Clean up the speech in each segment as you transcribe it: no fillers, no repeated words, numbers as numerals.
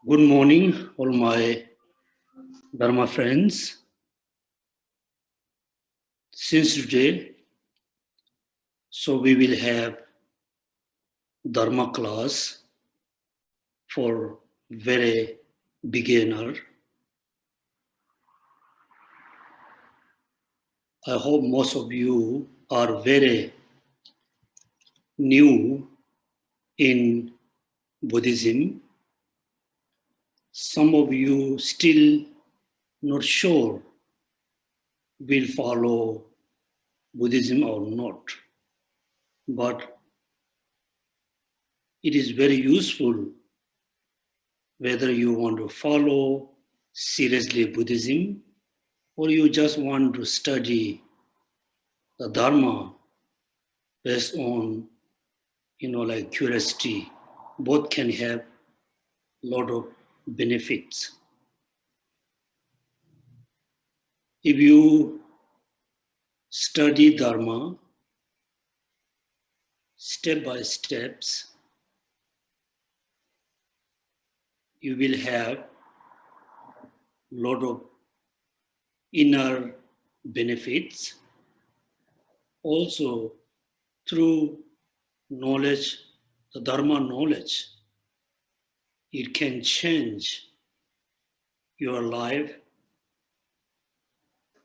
Good morning, all my Dharma friends. Since today, so we will have Dharma class for very beginner. I hope most of you are very new in Buddhism. Some of you still not sure will follow Buddhism or not. But it is very useful whether you want to follow seriously Buddhism or you just want to study the Dharma based on, like curiosity. Both can have a lot of benefits. If you study Dharma step by steps, you will have a lot of inner benefits. Also, through knowledge, the Dharma knowledge, it can change your life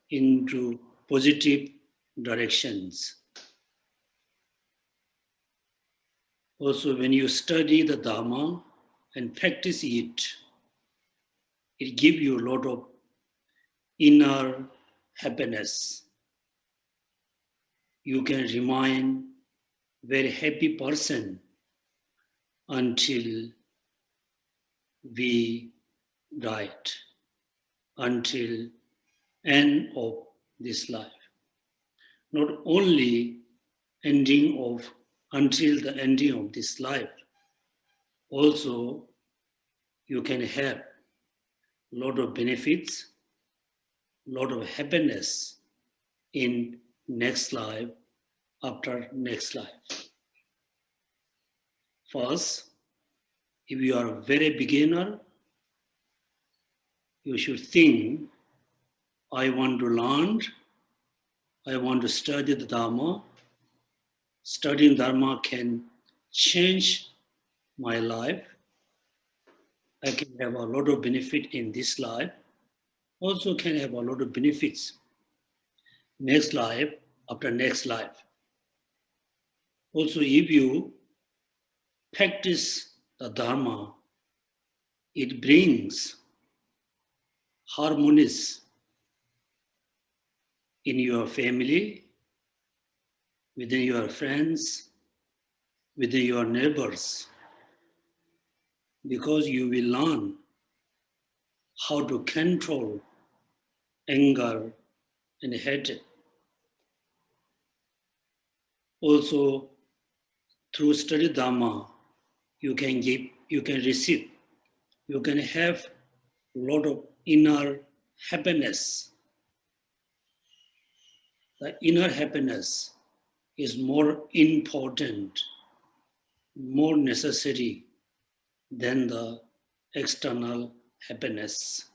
into positive directions. Also, when you study the Dharma and practice it, it gives you a lot of inner happiness. You can remain very happy person until we died, until end of this life. Not only until the ending of this life, also you can have a lot of benefits, a lot of happiness in next life, after next life. First, if you are a very beginner, you should think, I want to learn, I want to study the Dharma. Studying Dharma can change my life. I can have a lot of benefit in this life. Also can have a lot of benefits next life, after next life. Also, if you practice the Dharma, it brings harmonies in your family, within your friends, within your neighbors, because you will learn how to control anger and hatred. Also, through study Dharma, you can receive, you can have a lot of inner happiness. The inner happiness is more important, more necessary than the external happiness.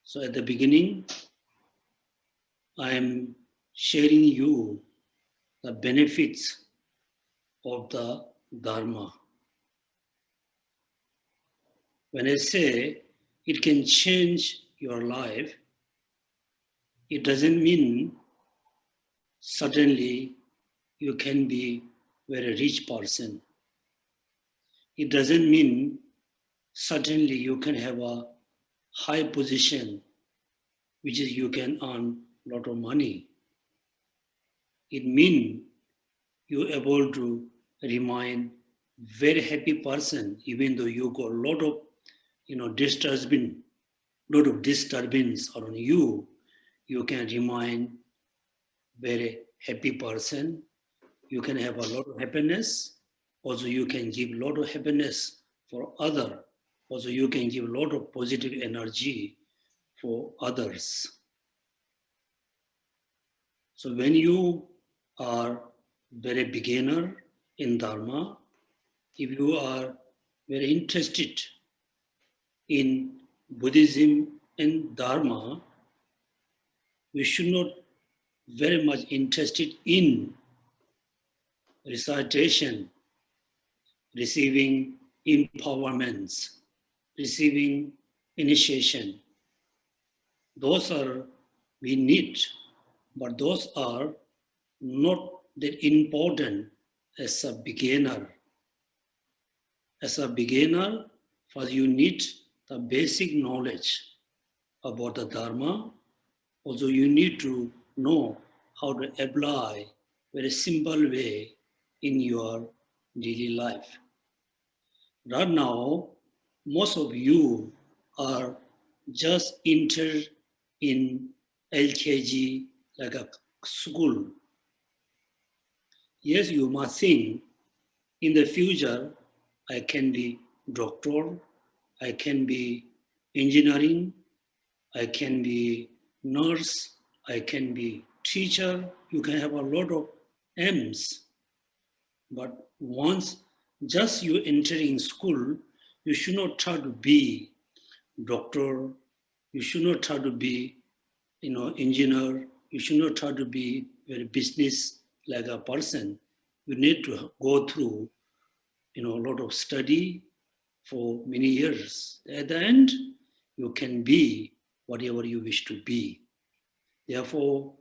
So at the beginning, I am sharing you the benefits of the Dharma. When I say it can change your life, it doesn't mean suddenly you can be a very rich person. It doesn't mean suddenly you can have a high position, which is you can earn a lot of money. It means you're able to remain very happy person, even though you got a lot of disturbance around you. You can remain very happy person. You can have a lot of happiness. Also, you can give a lot of happiness for other. Also, you can give a lot of positive energy for others. So when you are very beginner in Dharma, if you are very interested in Buddhism and Dharma, we should not very much interested in recitation, receiving empowerments, receiving initiation. Those are we need, but those are not that important as a beginner. As a beginner, first you need the basic knowledge about the Dharma. Also, you need to know how to apply very simple way in your daily life. Right now, most of you are just entered in LKG, like a school. Yes, you must think in the future, I can be doctor, I can be engineering, I can be nurse, I can be teacher. You can have a lot of aims. But once just you entering school, you should not try to be doctor, you should not try to be engineer, you should not try to be very business like a person. You need to go through a lot of study for many years. At the end, you can be whatever you wish to be. Therefore,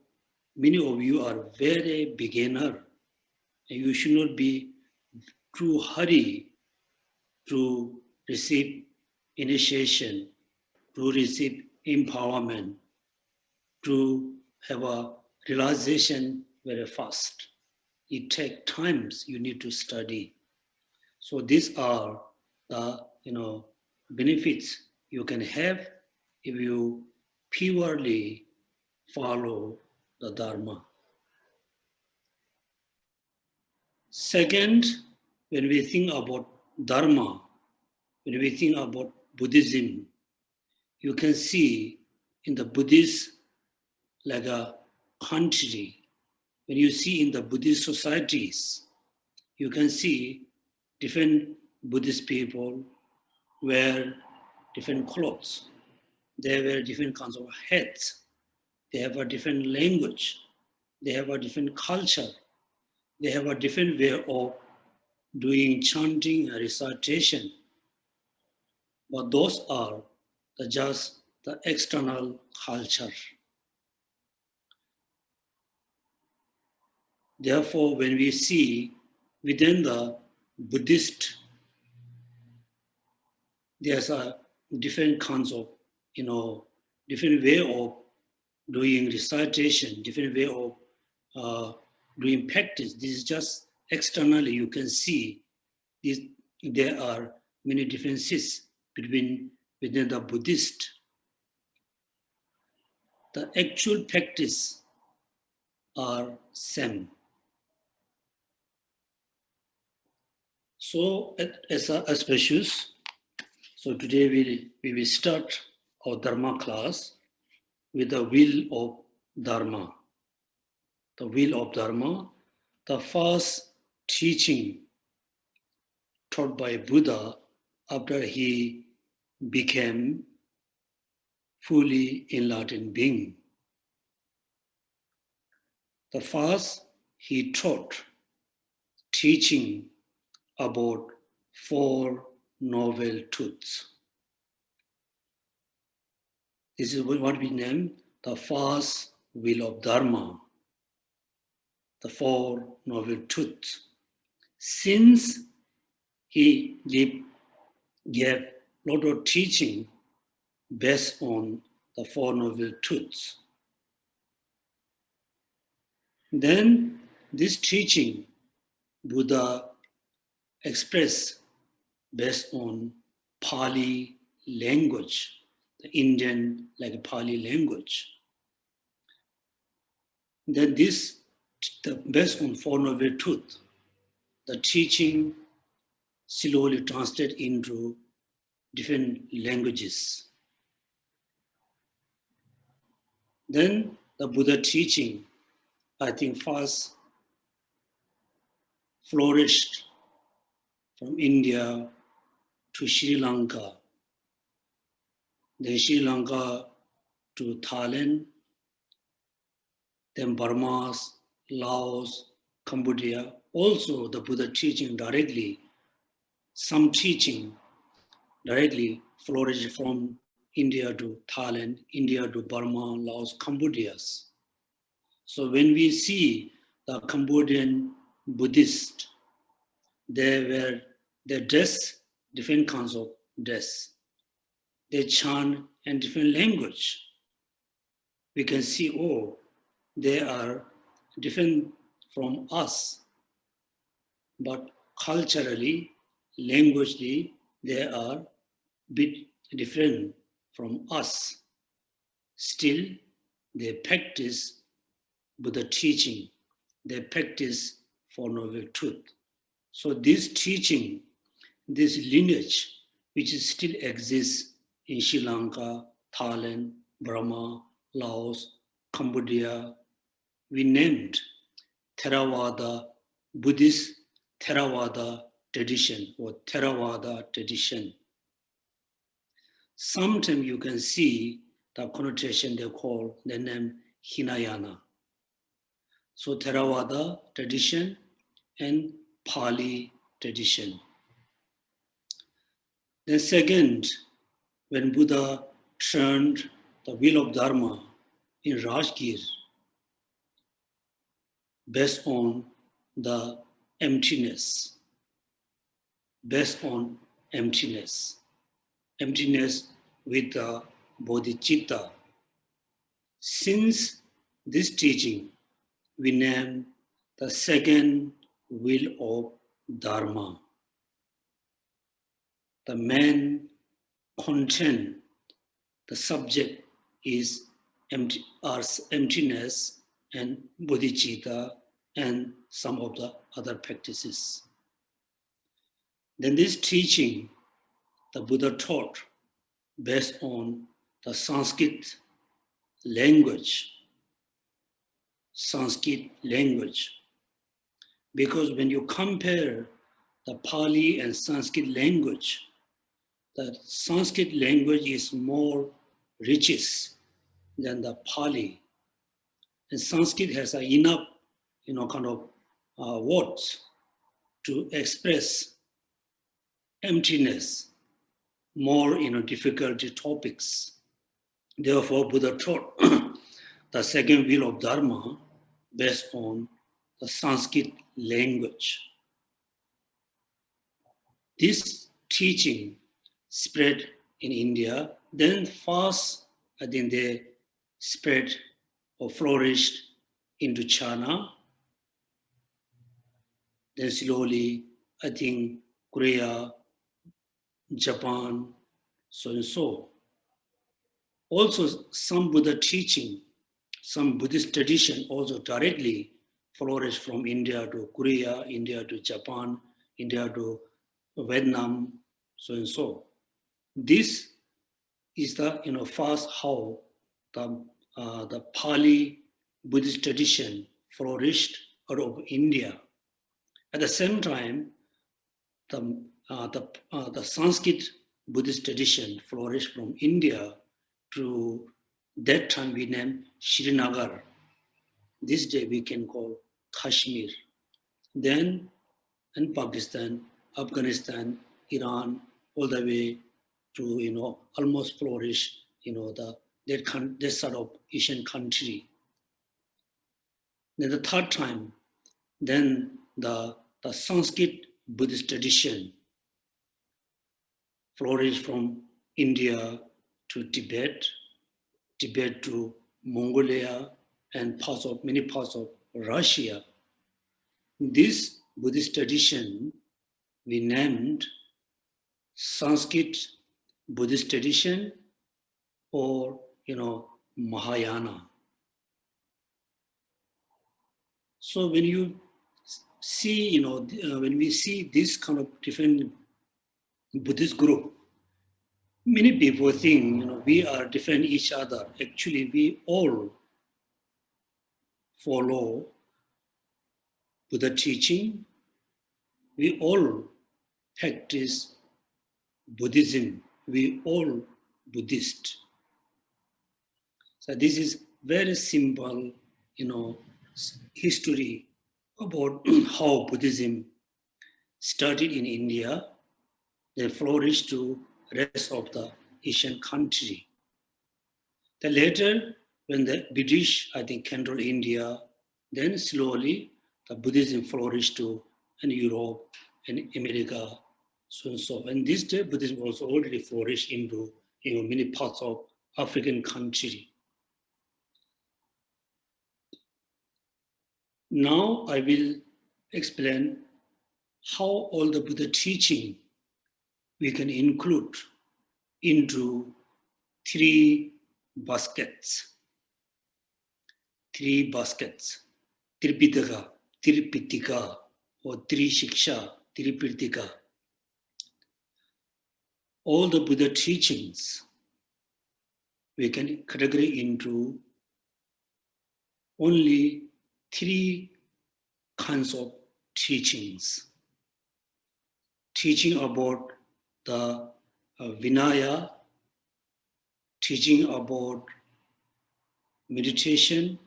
many of you are very beginner, and you should not be too hurry to receive initiation, to receive empowerment, to have a realization very fast. It takes times you need to study. So these are the benefits you can have if you purely follow the Dharma. Second, when we think about Dharma, when we think about Buddhism, you can see in the Buddhist like a country. When you see in the Buddhist societies, you can see different Buddhist people wear different clothes. They wear different kinds of hats. They have a different language. They have a different culture. They have a different way of doing chanting and recitation. But those are just the external culture. Therefore, when we see within the Buddhist, there's a different kinds of, different way of doing recitation, different way of doing practice. This is just externally you can see this, there are many differences within the Buddhist. The actual practice are same. So as auspicious, so today we will start our Dharma class with the wheel of Dharma. The wheel of Dharma, the first teaching taught by Buddha after he became fully enlightened being. The first he taught teaching about four noble truths. This is what we name the first wheel of Dharma, the four noble truths. Since he gave a lot of teaching based on the Four Noble Truths, then this teaching Buddha expressed based on Pali language, the Indian like Pali language. Then this, based on Four Noble Truths, the teaching slowly translated into different languages. Then the Buddha teaching, I think, first flourished from India to Sri Lanka, then Sri Lanka to Thailand, then Burma, Laos, Cambodia. Also the Buddha teaching directly, some teaching directly flourished from India to Thailand, India to Burma, Laos, Cambodia. So when we see the Cambodian Buddhist, they dress different kinds of dress. They chant in different language. We can see, oh, they are different from us, but culturally, languagely, they are a bit different from us. Still, they practice Buddha teaching. They practice for noble truth. So this teaching, this lineage, which still exists in Sri Lanka, Thailand, Burma, Laos, Cambodia, we named Theravada, Buddhist Theravada tradition or Theravada tradition. Sometimes you can see the connotation they name Hinayana. So Theravada tradition and Pali tradition. Then second, when Buddha turned the wheel of Dharma in Rajgir based on the emptiness, emptiness with the bodhicitta. Since this teaching, we name the second wheel of Dharma. The main content, the subject is emptiness and bodhicitta and some of the other practices. Then this teaching, the Buddha taught based on the Sanskrit language. Because when you compare the Pali and Sanskrit language, the Sanskrit language is more riches than the Pali. And Sanskrit has enough, words to express emptiness, more, difficult topics. Therefore, Buddha taught the second wheel of Dharma based on the Sanskrit language. This teaching spread in India, then first, I think they spread or flourished into China, then slowly, I think, Korea, Japan, so and so. Also, some Buddha teaching, some Buddhist tradition also directly flourished from India to Korea, India to Japan, India to Vietnam, so and so. This is the first how the Pali Buddhist tradition flourished out of India. At the same time, the Sanskrit Buddhist tradition flourished from India to that time we named Srinagar. This day we can call Kashmir. Then in Pakistan, Afghanistan, Iran, all the way to almost flourish that sort of Asian country. Then the third time, then the Sanskrit Buddhist tradition flourished from India to Tibet, Tibet to Mongolia, and many parts of Russia. This Buddhist tradition we named Sanskrit Buddhist tradition or Mahayana. So when you see, when we see this kind of different Buddhist group, many people think we are different each other. Actually, we all follow Buddha teaching. We all practice Buddhism. We all Buddhist. So this is very simple, history about how Buddhism started in India, then flourished to rest of the Asian country. Then later, when the British, controlled India, then slowly the Buddhism flourished to Europe and America, so and so. And this day, Buddhism also already flourished into many parts of African country. Now I will explain how all the Buddha teaching we can include into three baskets. Tripitaka, Tripitika, or Trishiksha, Tripitaka. All the Buddha teachings we can categorize into only three kinds of teachings. Teaching about the Vinaya, teaching about meditation,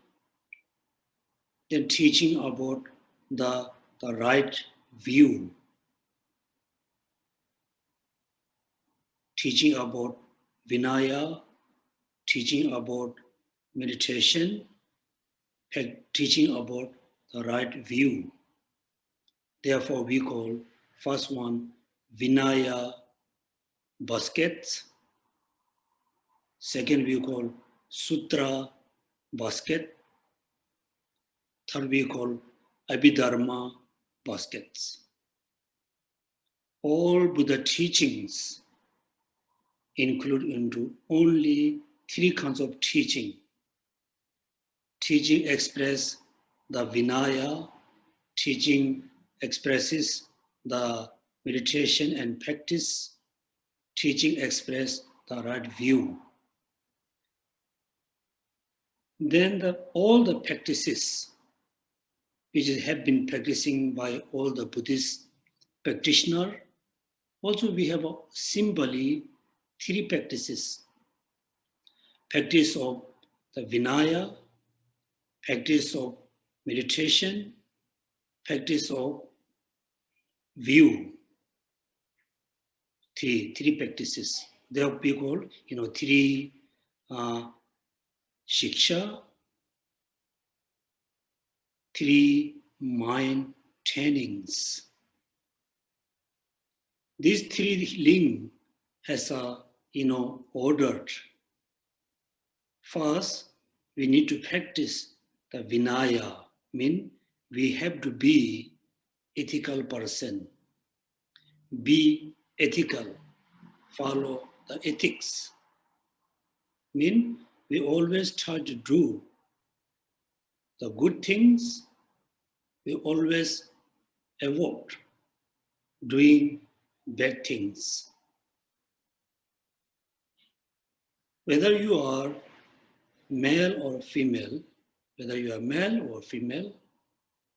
then teaching about the right view, teaching about Vinaya, teaching about meditation, teaching about the right view. Therefore, we call first one Vinaya basket. Second, we call Sutra basket. Third, we call Abhidharma baskets. All Buddha teachings include into only three kinds of teaching. Teaching express the Vinaya, teaching expresses the meditation and practice, teaching express the right view. Then all the practices which have been practicing by all the Buddhist practitioners, also we have simply three practices. Practice of the Vinaya, practice of meditation, practice of view. Three practices. They are called, three shiksha, three mind trainings. These three ling has ordered. First, we need to practice the Vinaya, mean we have to be ethical person. Be ethical, follow the ethics. Mean we always try to do the good things, we always avoid doing bad things. Whether you are male or female,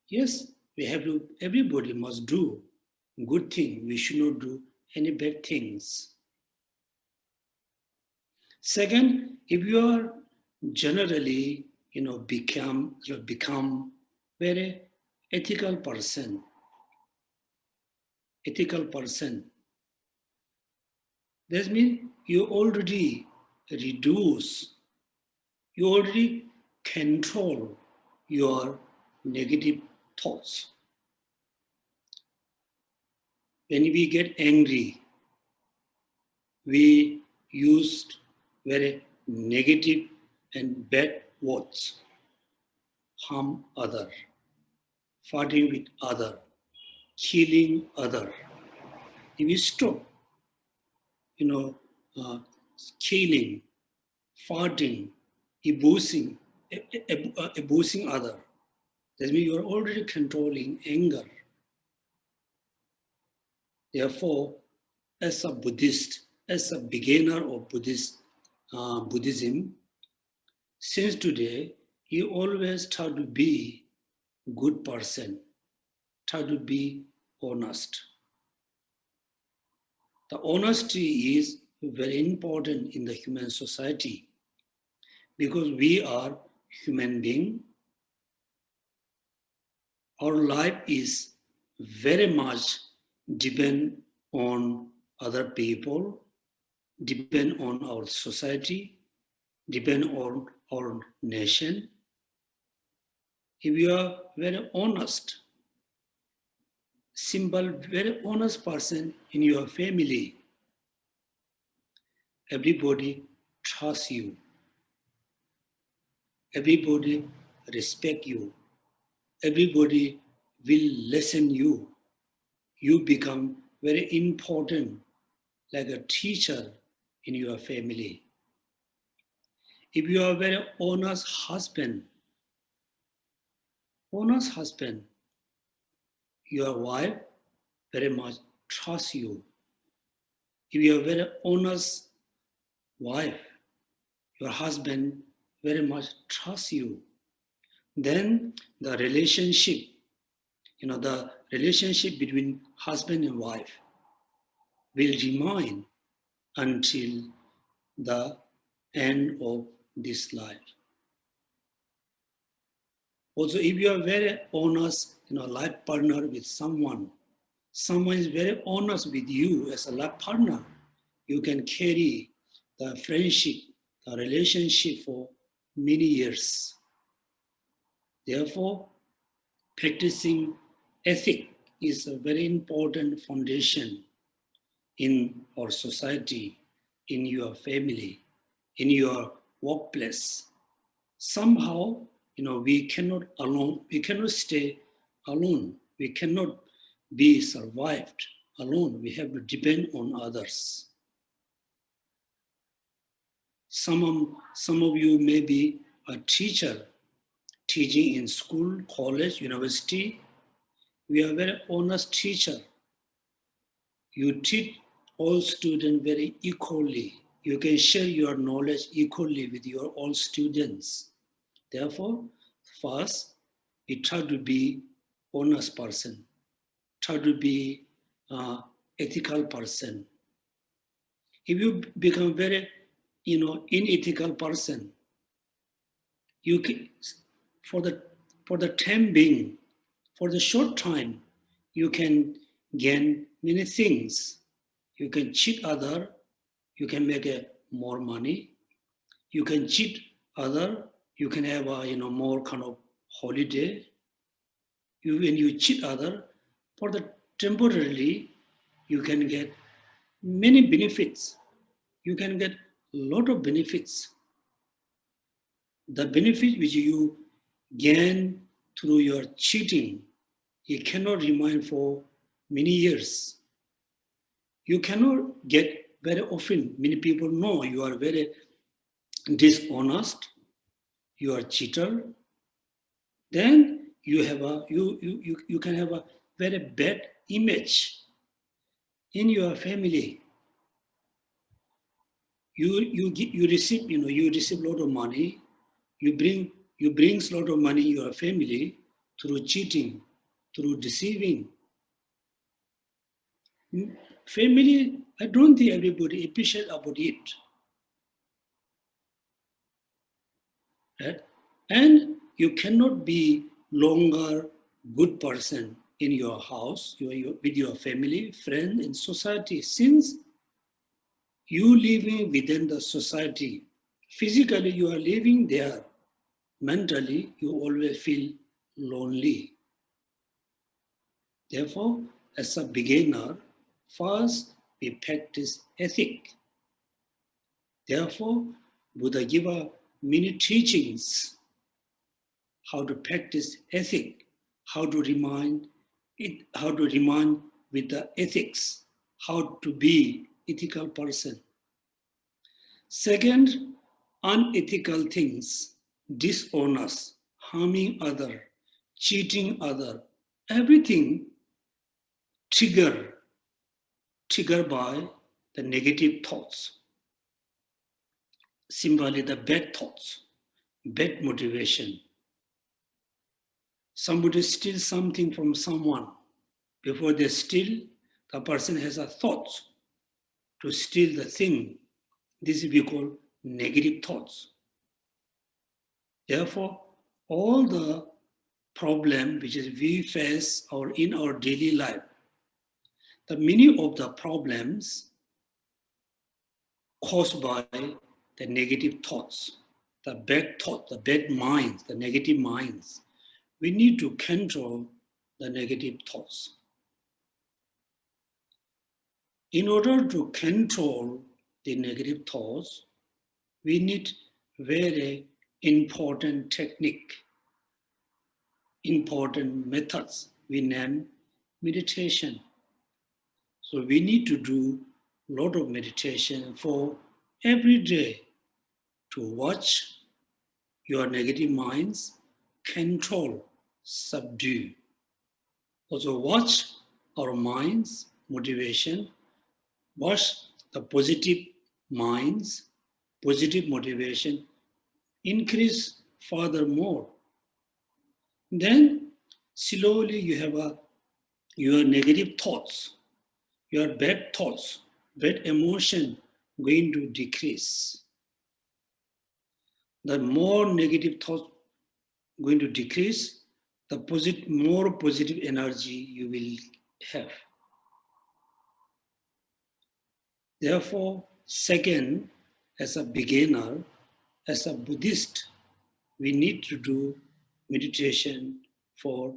yes, we have to, everybody must do good thing. We should not do any bad things. Second, if you are generally, become very ethical person, that means you already control your negative thoughts. When we get angry, we use very negative and bad words, harm other, fighting with other, killing other. If we stop, killing, fighting, abusing other, that means you are already controlling anger. Therefore, as a Buddhist, as a beginner of Buddhism, since today, you always try to be good person, try to be honest. The honesty is very important in the human society because we are human beings. Our life is very much depend on other people, depend on our society, depend on our nation. If you are very honest, simple, very honest person in your family, everybody trusts you. Everybody respect you. Everybody will listen you. You become very important, like a teacher in your family. If you are a very honest husband, your wife very much trusts you. If you are a very honest wife, your husband very much trusts you. Then the relationship, the relationship between husband and wife will remain until the end of this life. Also, if you are very honest, life partner with someone is very honest with you as a life partner, you can carry the friendship, the relationship for many years. Therefore, practicing ethic is a very important foundation in our society, in your family, in your workplace. Somehow, we cannot stay alone. We cannot be survived alone. We have to depend on others. Some of you may be a teacher, teaching in school, college, university. We are very honest teacher. You teach all students very equally. You can share your knowledge equally with your all students. Therefore, first, we try to be honest person, try to be ethical person. If you become very, unethical person, you can, for the time being, for the short time, you can gain many things. You can cheat other, you can make more money. You can cheat other, you can have a more kind of holiday. When you cheat other, for the temporarily, you can get many benefits. You can get a lot of benefits. The benefit which you gain through your cheating, it cannot remain for many years. You cannot get very often. Many people know you are very dishonest, you are cheater. Then you have you can have a very bad image in your family. You receive a lot of money. You brings a lot of money in your family through cheating, through deceiving. Family, I don't think everybody appreciate about it. Right? And you cannot be longer good person in your house, with your family, friend, and society, since you living within the society. Physically, you are living there. Mentally, you always feel lonely. Therefore, as a beginner, first we practice ethic. Therefore, Buddha gave us many teachings how to practice ethic, how to remind with the ethics, how to be ethical person. Second, unethical things, dishonest, harming other, cheating other, everything triggered by the negative thoughts. Simply the bad thoughts, bad motivation. Somebody steals something from someone. Before they steal, the person has a thought to steal the thing. This we call negative thoughts. Therefore, all the problem which is we face or in our daily life, the many of the problems caused by the negative thoughts, the bad thoughts, the bad minds, the negative minds. We need to control the negative thoughts. In order to control the negative thoughts, we need very important technique, important methods. We name meditation. So we need to do a lot of meditation for every day to watch your negative minds, control, subdue. Also watch our minds, motivation, watch the positive minds, positive motivation, increase furthermore. Then slowly you have your negative thoughts, your bad thoughts, bad emotion going to decrease. The more negative thoughts going to decrease, the more positive energy you will have. Therefore, second, as a beginner, as a Buddhist, we need to do meditation for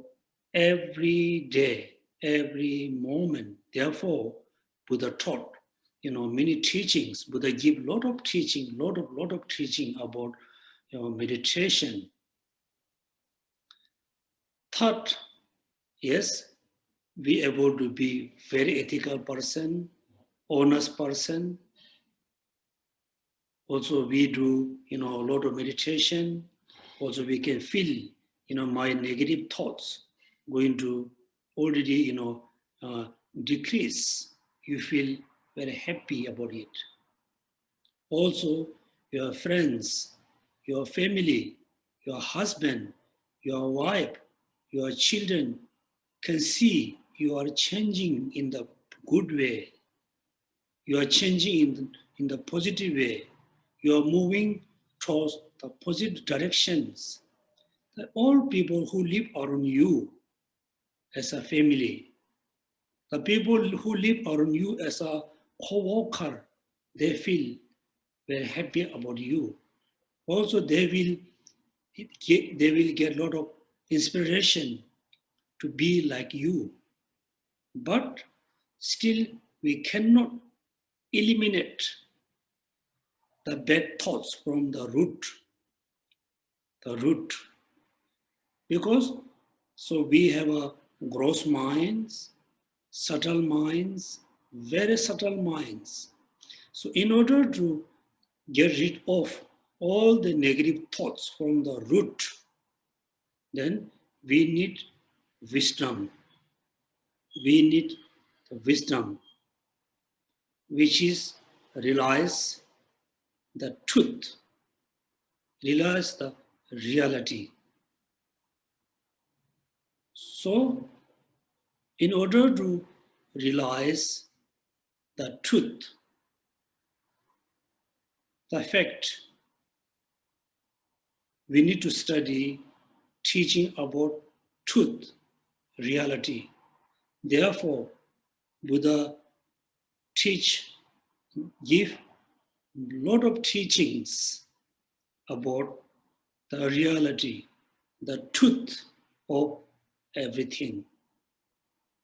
every day, every moment. Therefore, Buddha taught, many teachings. Buddha give lot of teaching about meditation. Third, yes, be able to be very ethical person, honest person. Also, we do, a lot of meditation. Also, we can feel, my negative thoughts going to already, decrease. You feel very happy about it. Also, your friends, your family, your husband, your wife, your children can see you are changing in the good way. You are changing in the positive way. You are moving towards the positive directions. That all people who live around you as a family, the people who live around you as a co-worker, they feel very happy about you. Also, they will get a lot of inspiration to be like you. But still, we cannot eliminate the bad thoughts from the root. Because so we have a gross minds, subtle minds, very subtle minds. So in order to get rid of all the negative thoughts from the root, then we need wisdom. We need the wisdom, which is realize the truth, realize the reality. So, in order to realize the truth, the fact, we need to study teaching about truth, reality. Therefore, Buddha give a lot of teachings about the reality, the truth of everything.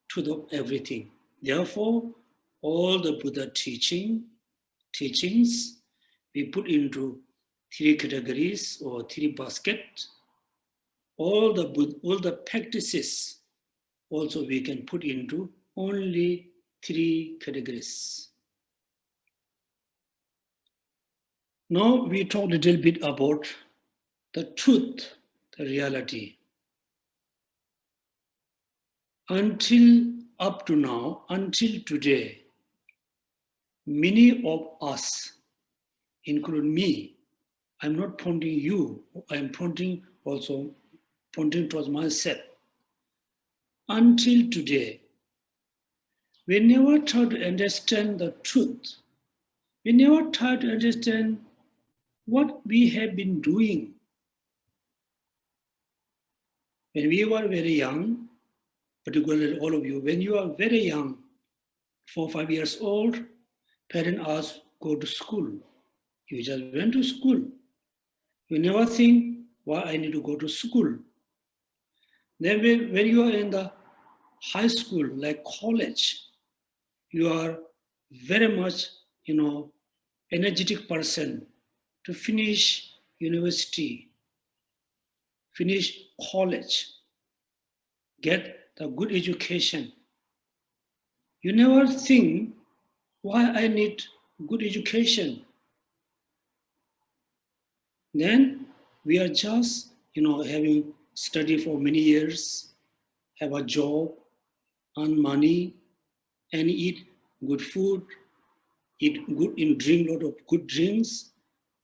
Truth of everything. Therefore, all the Buddha teachings we put into three categories or three baskets. All the practices also we can put into only three categories. Now we talk a little bit about the truth, the reality. Until up to now, until today, many of us, including me, I'm not pointing you, I'm pointing towards myself. Until today, we never try to understand the truth, We never try to understand what we have been doing. When we were very young, particularly all of you, when you are very young, 4 or 5 years old, parents ask, go to school. You just went to school. You never think, why I need to go to school. Then when you are in the high school, like college, you are very much, energetic person to finish university, finish college, get the good education. You never think, why I need good education. Then we are just, having study for many years, have a job, earn money, and eat good food, drink a lot of good drinks,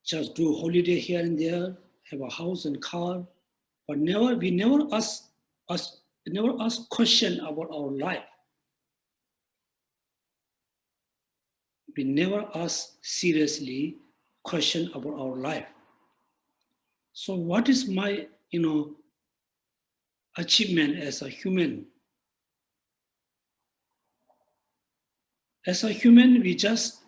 just do holiday here and there, have a house and car, but we never ask question about our life. We never ask seriously question about our life. So what is my, achievement as a human? As a human, we just,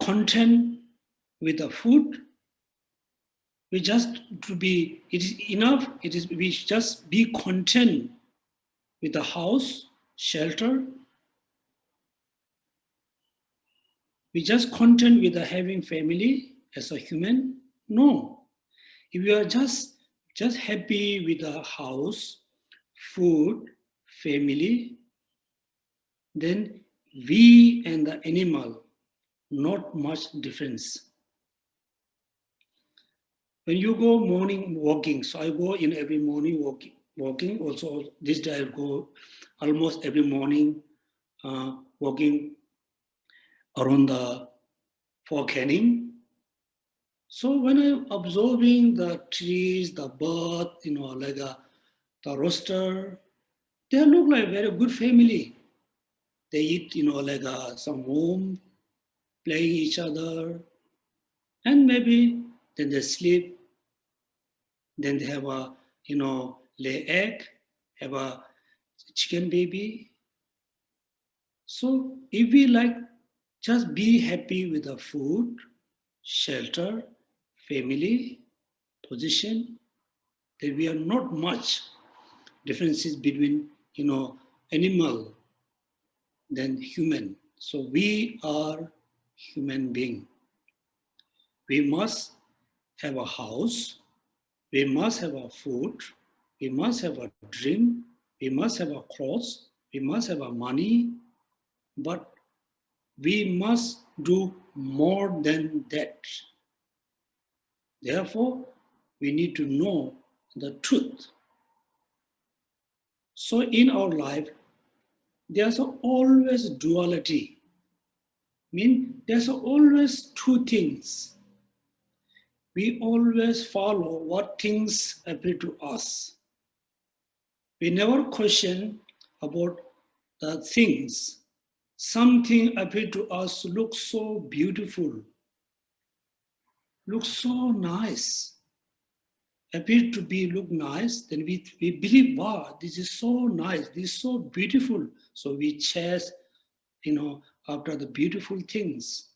content with the food. We just it is enough. We just be content with the house, shelter. We just content with the having family as a human. No, if you are just happy with the house, food, family, then we and the animal, not much difference. When you go morning walking, so I go in every morning walking. Also, this day I go almost every morning walking around the Fort Canning. So when I'm observing the trees, the bird, like the rooster, they look like very good family. They eat, like some home, playing each other, and maybe then they sleep. Then they have a, lay egg, have a chicken baby. So if we like just be happy with the food, shelter, family, position, then we are not much differences between, animal than human. So we are human being. We must have a house, we must have a food, we must have a drink, we must have a clothes, we must have a money, but we must do more than that. Therefore, we need to know the truth. So in our life, there's always duality. There's always two things. We always follow what things appear to us. We never question about the things. Something appear to us looks so beautiful, looks so nice, appear to be look nice, then we believe, wow, this is so nice, this is so beautiful. So we chase, after the beautiful things.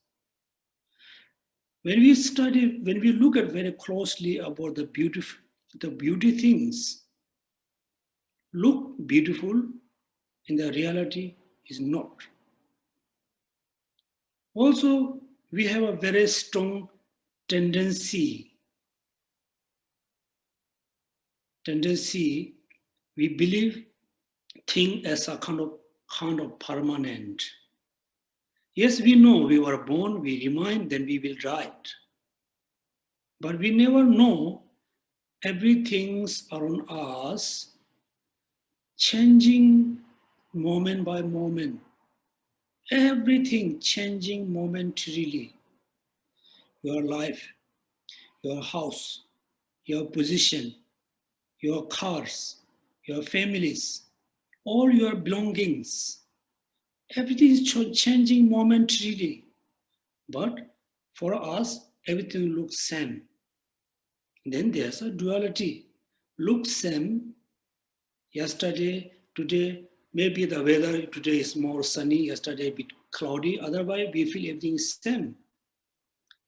When we look at very closely about the beauty things, look beautiful, in the reality is not. Also, we have a very strong tendency, we believe thing as a kind of permanent. Yes, we know we were born, we remain, then we will die. But we never know everything's around us changing moment by moment. Everything changing momentarily. Your life, your house, your position, your cars, your families, all your belongings. Everything is changing momentarily. But for us, everything looks same. Then there's a duality. Looks same. Yesterday, today, maybe the weather today is more sunny, yesterday a bit cloudy. Otherwise, we feel everything is same.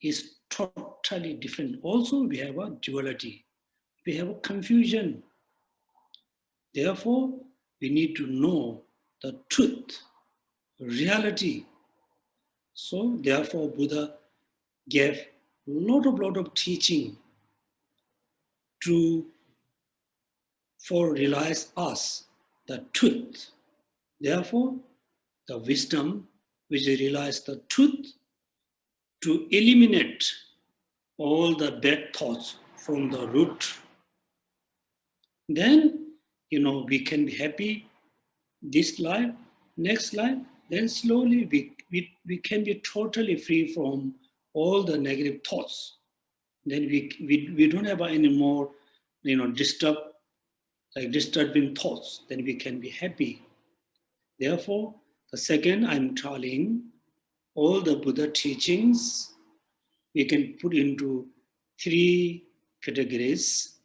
It's totally different. Also, we have a duality. We have a confusion. Therefore, we need to know the truth, reality. So, therefore, Buddha gave lot of teaching for realize us the truth. Therefore, the wisdom which realize the truth to eliminate all the bad thoughts from the root. Then, we can be happy this life, next life, then slowly we can be totally free from all the negative thoughts. Then we don't have any more, disturbing thoughts. Then we can be happy. Therefore, the second I'm telling, all the Buddha teachings, we can put into 3 categories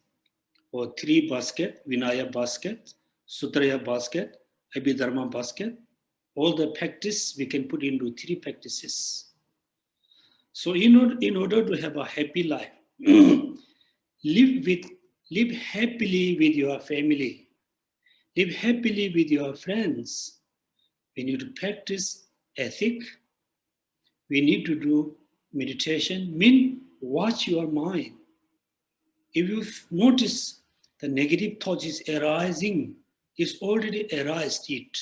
or 3 basket, Vinaya basket, Sutraya basket, Abhidharma basket. All the practice we can put into 3 practices. So in order to have a happy life, live happily with your family, live happily with your friends. We need to practice ethic. We need to do meditation, watch your mind. If you notice the negative thought is arising, it's already arised it.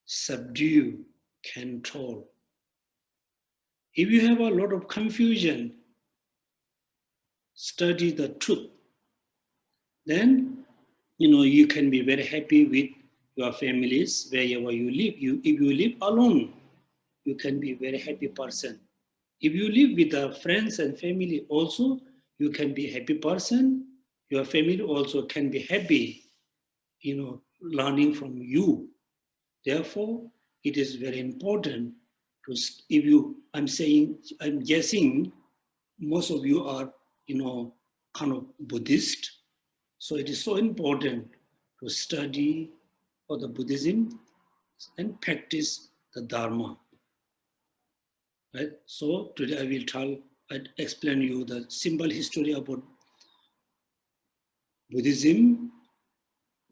Subdue, control. If you have a lot of confusion, study the truth. Then, you can be very happy with your families, wherever you live. If you live alone, you can be a very happy person. If you live with the friends and family also, you can be a happy person. Your family also can be happy, learning from you. Therefore, it is very important to, I'm guessing most of you are, kind of Buddhist. So it is so important to study for the Buddhism and practice the Dharma. Right? So today I'll explain you the simple history about Buddhism,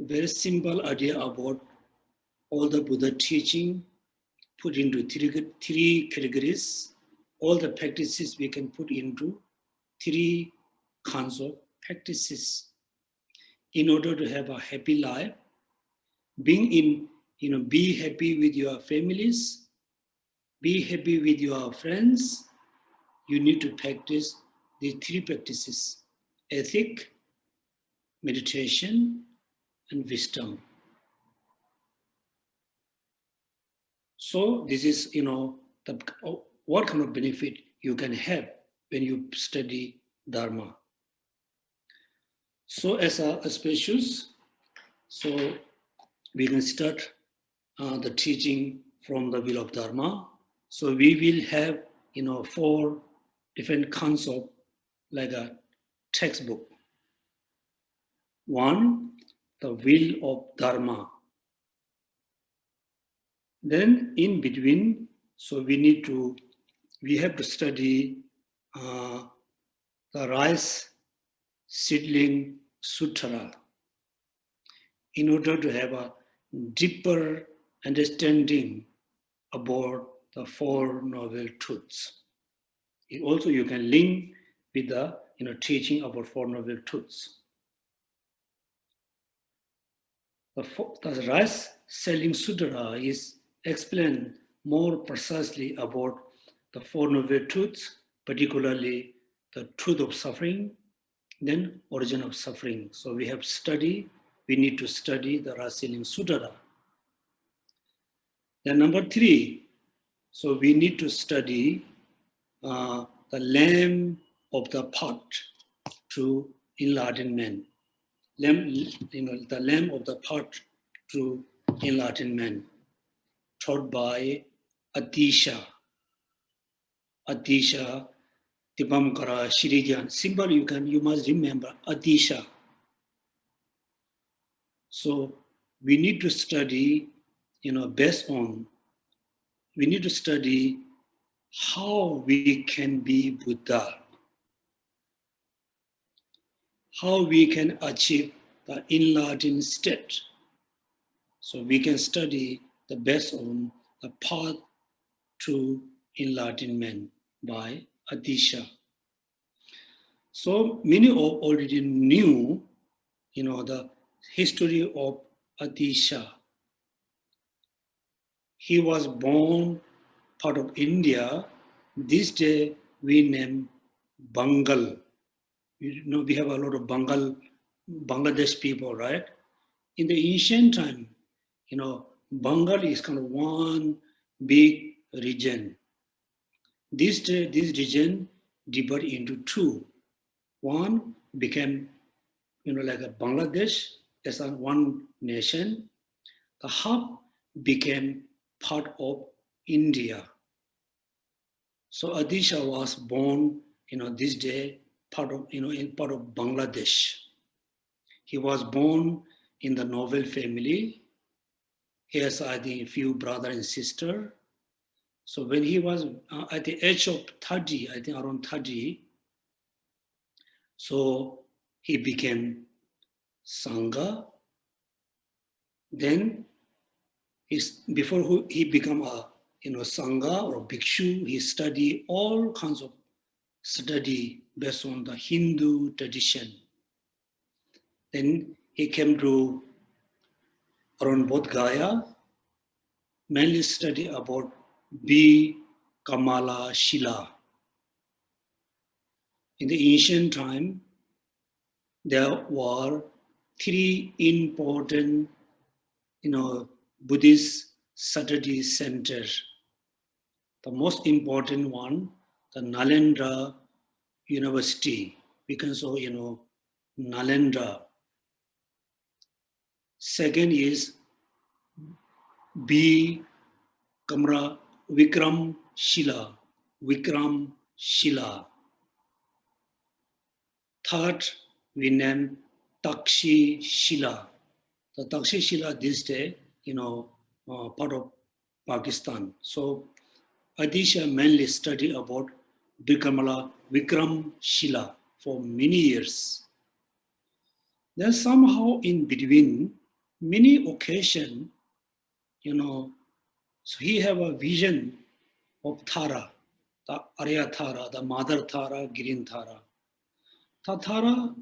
very simple idea about all the Buddha teaching, put into 3 categories. All the practices we can put into 3 kinds of practices. In order to have a happy life, be happy with your families, be happy with your friends, you need to practice these 3 practices: ethic, meditation, and wisdom. So this is, what kind of benefit you can have when you study Dharma. So as auspicious, so we can start the teaching from the will of Dharma. So we will have, 4 different kinds of like a textbook. 1, the will of Dharma. Then in between, so we have to study the rice Seedling Sutra in order to have a deeper understanding about the 4 noble truths. Also, you can link with the teaching about 4 noble truths. The rice Seedling Sutra is explained more precisely about the 4 noble truths, particularly the truth of suffering, then origin of suffering. So we need to study the rice Seedling Sutra. Then number 3, so we need to study the lamb of the path to enlightenment. The lamb of the path to enlightenment. taught by Atisha. Atisha, Tipamkara, Shirijan. Simple, you must remember Atisha. So we need to study, we need to study how we can be Buddha, how we can achieve the enlightened state. So we can study the best on the path to enlightenment by Atisha. So many already knew, the history of Atisha. He was born part of India. This day we name Bengal. We have a lot of Bangladesh people, right? In the ancient time, Bengal is kind of one big region. This region divided into two. One became, like a Bangladesh as a one nation. The half became part of India. So Atisha was born, this day in part of Bangladesh. He was born in the noble family. He has, I think, a few brother and sister. So when he was at the age of 30, I think around 30, so he became Sangha. Then before he became a Sangha or Bhikshu, he studied all kinds of study based on the Hindu tradition. Then he came to around Bodh Gaya, mainly study about Kamalasila. In the ancient time, there were three important, Buddhist study centers. The most important one, the Nalanda University. We can say, Nalanda. Second is Vikram Shila. Third, we name Takshi Shila. The Takshi Shila this day, part of Pakistan. So Atisha mainly studied about Vikram Shila for many years. Then somehow in between, many occasions, so he have a vision of Thara, the Arya Thara, the Mother Thara, Girin Thara. The Thara,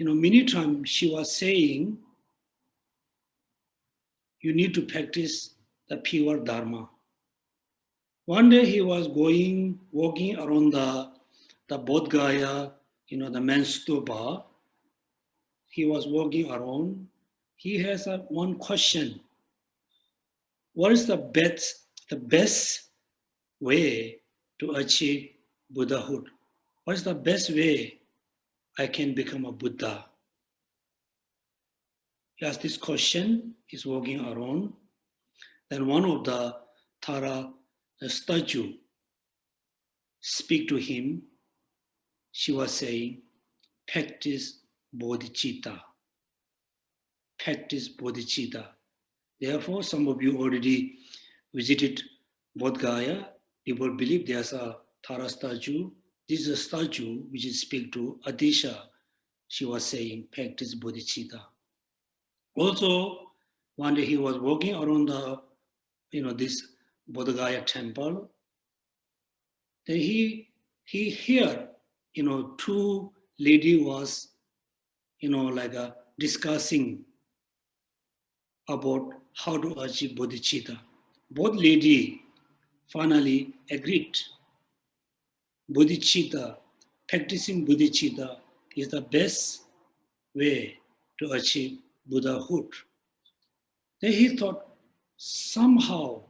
many times she was saying, you need to practice the pure Dharma. One day he was walking around the Bodh Gaya, the main stupa. He was walking around. He has one question. What is the best way to achieve Buddhahood? What is the best way I can become a Buddha? He asked this question. He's walking around. Then one of the Thara statue speak to him. She was saying, practice bodhicitta. Practice bodhicitta. Therefore, some of you already visited Bodh Gaya. People believe there's a Thara statue. This is a statue which is speak to Atisha. She was saying, practice bodhicitta. Also, one day he was walking around this Bodh Gaya temple. Then he heard, two lady was, discussing about how to achieve bodhicitta. Both lady finally agreed. Bodhicitta, practicing bodhicitta is the best way to achieve Buddhahood. Then he thought, somehow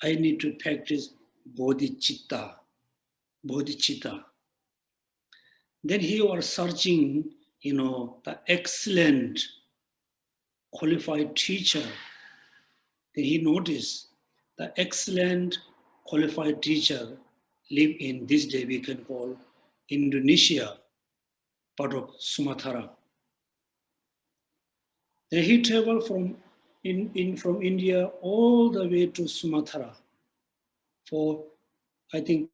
I need to practice bodhicitta. Then he was searching, the excellent qualified teacher then he noticed the excellent qualified teacher live in this day we can call Indonesia, part of Sumatra. Then he traveled from India all the way to Sumatra for, I think,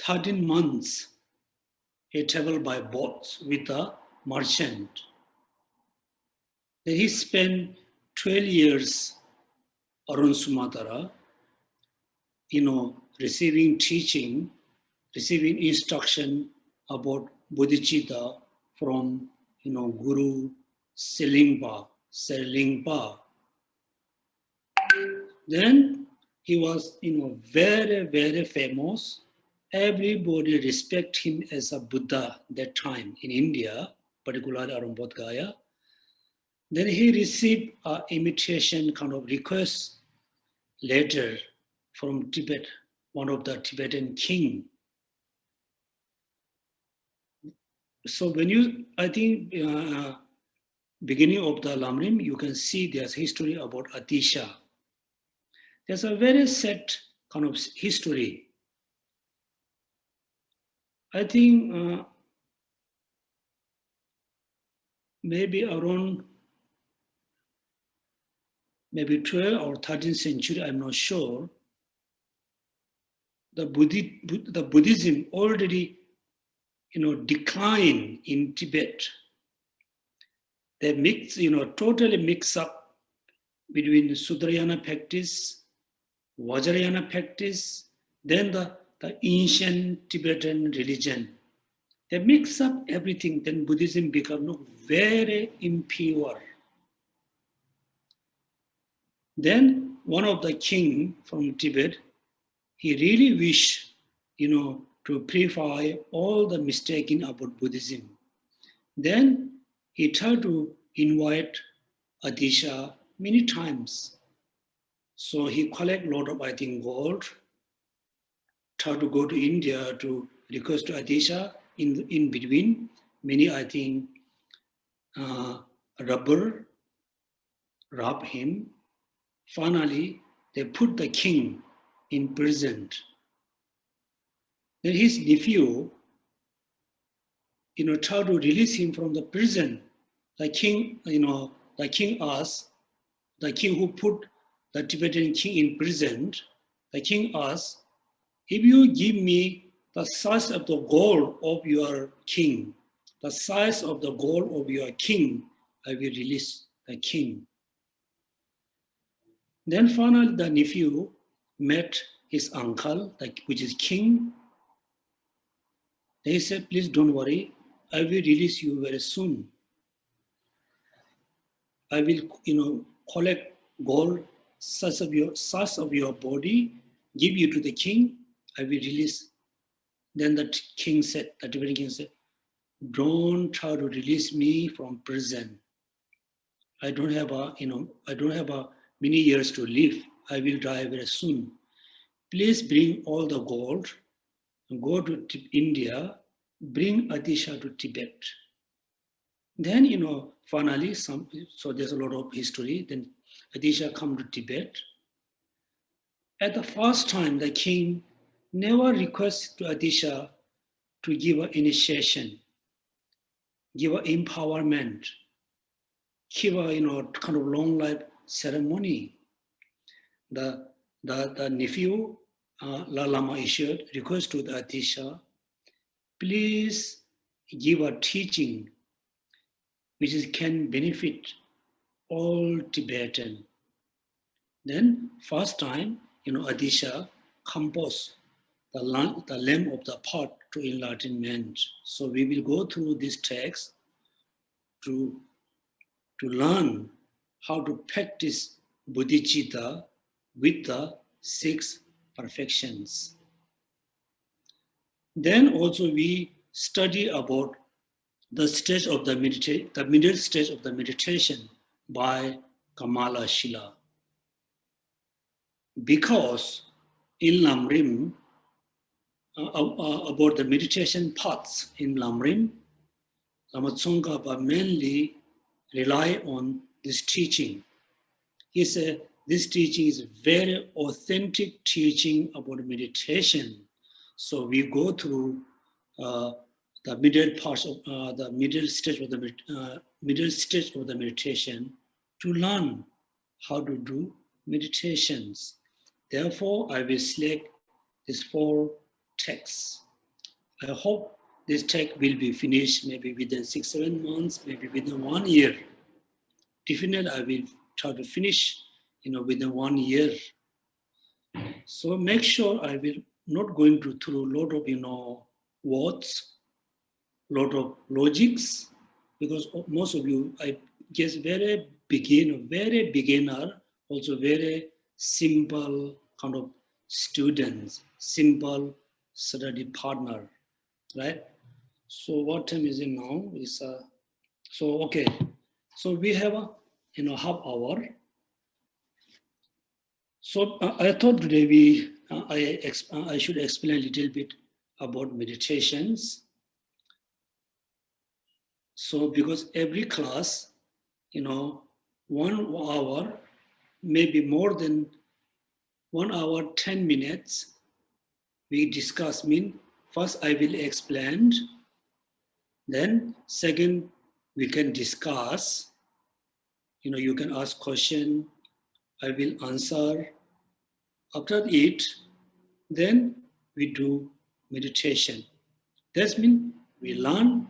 13 months. He traveled by boats with a merchant. Then he spent 12 years around Sumatra, receiving teaching, receiving instruction about bodhicitta from, Guru Selingpa. Then he was, very, very famous. Everybody respect him as a Buddha that time in India, particularly around Bodh Gaya. Then he received an invitation kind of request letter from Tibet, one of the Tibetan king. So when you, I think, beginning of the Lamrim, you can see there's history about Atisha. There's a very sad kind of history. I think maybe around 12th or 13th century, I'm not sure, the Buddhism already, decline in Tibet. They mix, totally mix up between the Sutrayana practice, Vajrayana practice, then the ancient Tibetan religion. They mix up everything, then Buddhism becomes very impure. Then one of the king from Tibet, he really wished, to purify all the mistaking about Buddhism. Then he tried to invite Atisha many times. So he collect a lot of, I think, gold, tried to go to India to request to Atisha. In between, many, I think, rubber, rob him. Finally, they put the king in prison. Then his nephew, tried to release him from the prison. The king, the king asked, the king who put the Tibetan king in prison, the king asked, if you give me the size of the gold of your king, the size of the gold of your king, I will release the king. Then finally the nephew met his uncle, which is king. They said, please don't worry, I will release you very soon. I will, collect gold, size of your body, give you to the king, I will release. Then the king said, the Tibetan king said, don't try to release me from prison. I don't have many years to live. I will die very soon. Please bring all the gold, go to India, bring Atisha to Tibet. Then, finally, so there's a lot of history. Then Atisha come to Tibet. At the first time, the king never requests to Atisha to give an initiation, give an empowerment, give a kind of long life ceremony. The nephew, Dalai Lama issued request to the Atisha, please give a teaching which can benefit all Tibetan. Then first time, Atisha composed the lamp of the path to enlightenment. So we will go through this text to learn how to practice bodhicitta with the 6 perfections. Then also we study about the stage of the middle stage of the meditation by Kamalasila. Because in Lamrim, about the meditation paths in Lamrim, Lama Tsongkhapa mainly rely on this teaching. he said, this teaching is very authentic teaching about meditation. So we go through the middle parts of the middle stage of the meditation to learn how to do meditations. Therefore, I will select these 4 texts. I hope this text will be finished maybe within 6-7 months, maybe within 1 year. Definitely, I will try to finish, within 1 year. So make sure I will not going through a lot of, words, lot of logics, because most of you, I guess, very beginner, also very simple kind of students, simple study partner, right? So what time is it now? So okay. So we have a half hour. So I thought today I should explain a little bit about meditations. So because every class, 1 hour, maybe more than 1 hour, 10 minutes, we discuss. First I will explain, then second we can discuss. You can ask question, I will answer. After it, then we do meditation. That means we learn,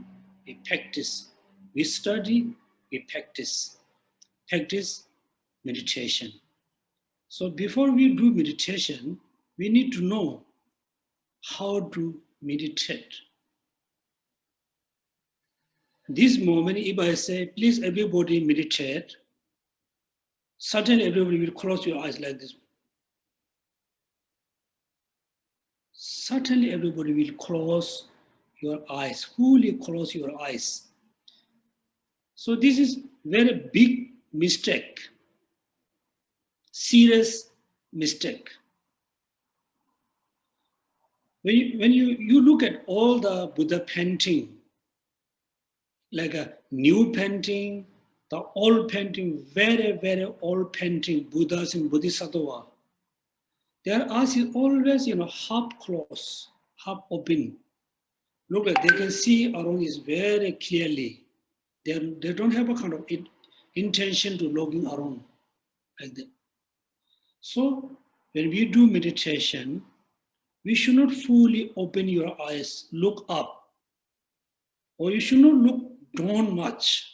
we practice. We study, we practice. Practice meditation. So before we do meditation, we need to know how to meditate. This moment, if I say, please everybody meditate, suddenly everybody will close your eyes like this. Suddenly everybody will close your eyes, fully close your eyes. So this is very big mistake, serious mistake. When you look at all the Buddha painting, like a new painting, the old painting, very, very old painting, Buddhas in Bodhisattva, their eyes is always, half closed, half open. Look like they can see around is very clearly. They don't have a kind of intention to looking around like that. So when we do meditation, we should not fully open your eyes, look up, or you should not look down much.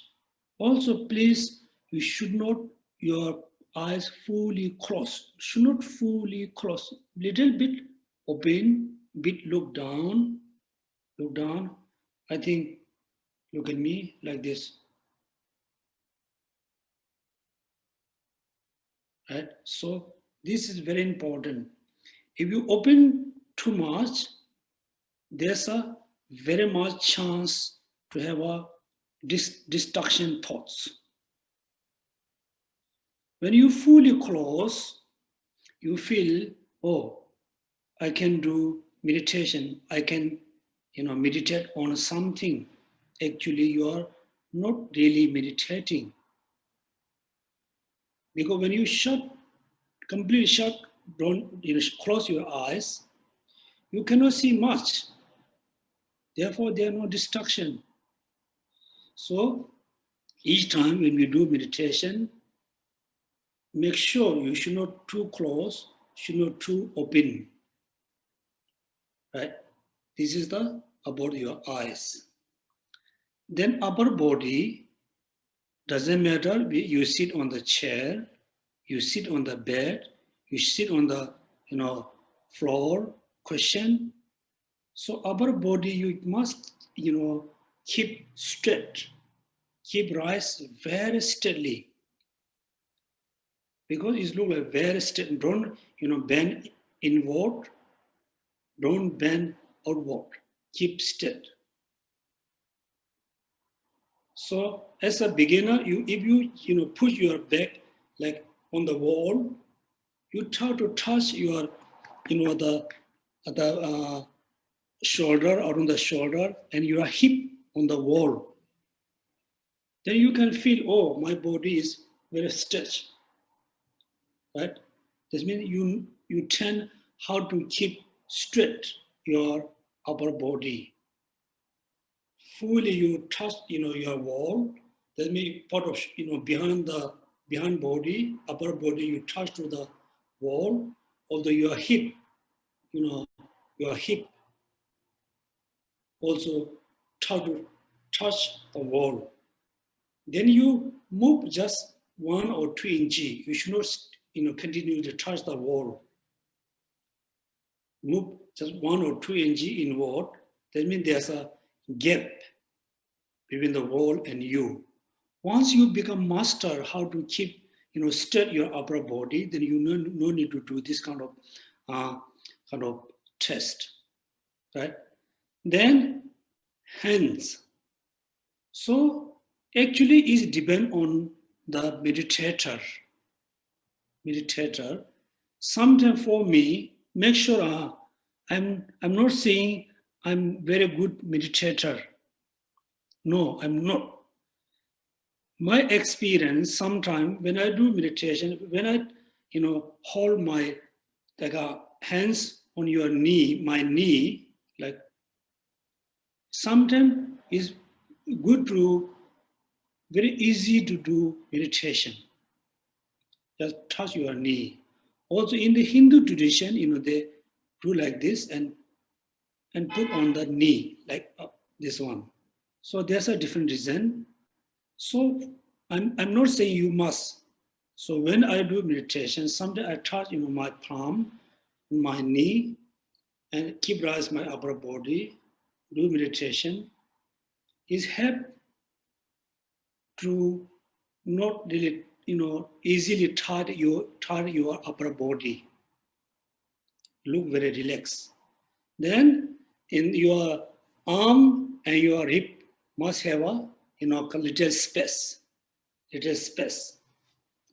Also, please, you should not your eyes fully closed. Should not fully close. Little bit open, bit look down. Look down. I think, look at me like this. Right? So this is very important. If you open too much, there's a very much chance to have a distraction thoughts. When you fully close, you feel, oh, I can do meditation. I can, meditate on something. Actually, you are not really meditating. Because when you completely shut, don't close your eyes, you cannot see much. Therefore, there are no distraction. So each time when we do meditation, make sure you should not too close, should not too open. Right? This is about your eyes. Then upper body, doesn't matter, you sit on the chair, you sit on the bed, you sit on the floor, cushion. So upper body, you must keep straight, keep rise very steadily. Because it looks like very steady. Don't bend inward, don't bend outward. Keep straight. So as a beginner, if you put your back like on the wall, you try to touch your the shoulder or on the shoulder and your hip on the wall. Then you can feel, oh, my body is very stretched. right? This means you train how to keep straight your upper body. Fully you touch, your wall. That means part of, behind body, upper body, you touch to the wall, although your hip, your hip also touch the wall. Then you move just 1 or 2 inches. You should not, continue to touch the wall. Move just 1 or 2 inches inward. That means there's a gap between the wall and you. Once you become master how to keep, straight your upper body, then you no need to do this kind of test, right? Then hands. So actually it depends on the meditator. Sometimes for me, make sure I'm not saying I'm very good meditator. No, I'm not. My experience, sometimes when I do meditation, when I, hold my hands on your knee, my knee, like sometimes it's good to, very easy to do meditation. Just touch your knee. Also in the Hindu tradition, they do like this and put on the knee, like this one. So there's a different reason. So I'm not saying you must. So when I do meditation, sometimes I touch, my palm, my knee, and keep rise my upper body, do meditation. Is help to not really, easily tight your upper body. Look very relaxed. Then in your arm and your hip must have a, little space.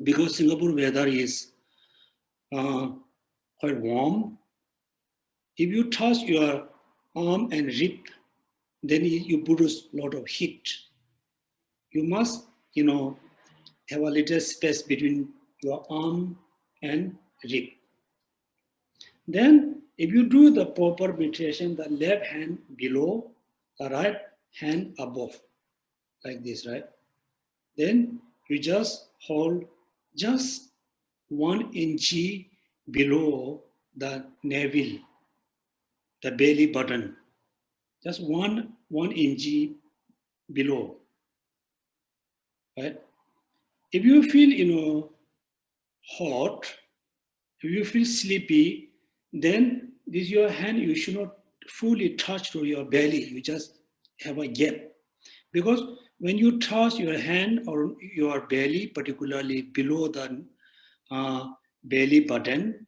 Because Singapore weather is quite warm. If you touch your arm and hip, then you produce a lot of heat. You must, have a little space between your arm and hip. Then if you do the proper meditation, the left hand below, the right hand above, like this, right? Then you just hold just 1 inch below the navel, the belly button, just one inch below, right? If you feel, hot, if you feel sleepy, then this your hand, you should not fully touch to your belly. You just have a gap. Because when you touch your hand or your belly, particularly below the belly button,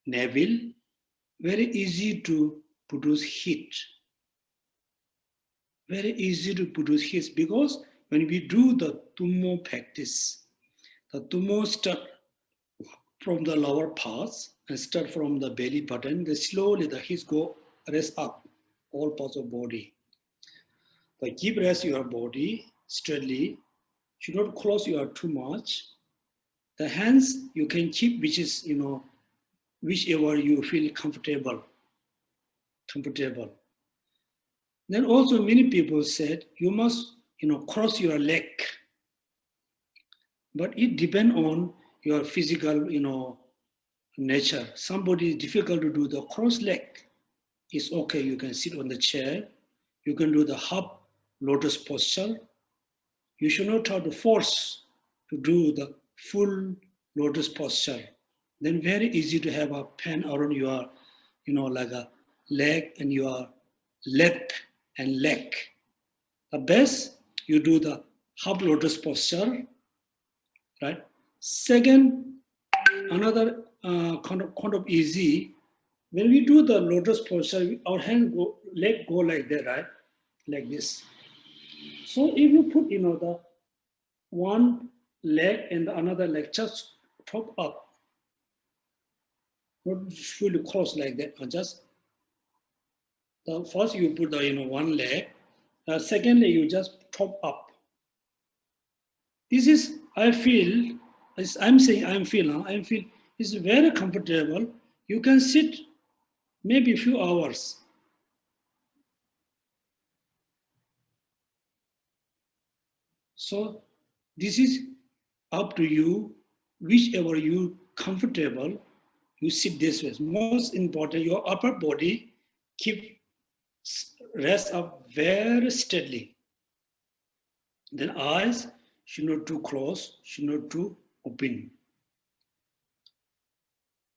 navel, very easy to produce heat. Very easy to produce heat because when we do the tummo practice, the tummo start from the lower parts and start from the belly button, then slowly the heat go rest up all parts of body. But keep rest your body straightly, should not close your too much. The hands you can keep, which is, whichever you feel comfortable. Then also many people said, you must, cross your leg. But it depends on your physical, nature. Somebody is difficult to do the cross leg. It's okay, you can sit on the chair. You can do the half lotus posture. You should not try to force to do the full lotus posture. Then very easy to have a pen around your, like a leg and your left and leg. The best, you do the half lotus posture, right? Second, another kind of easy, when we do the lotus posture, our leg go like that, right? Like this. So if you put, the one leg and the another leg just top up, not fully cross like that, just the first you put the one leg, secondly you just top up. This is, I feel It's very comfortable. You can sit maybe a few hours. So this is up to you, whichever you comfortable, you sit this way. Most important, your upper body keep rest up very steadily. Then eyes should not too close, should not too open.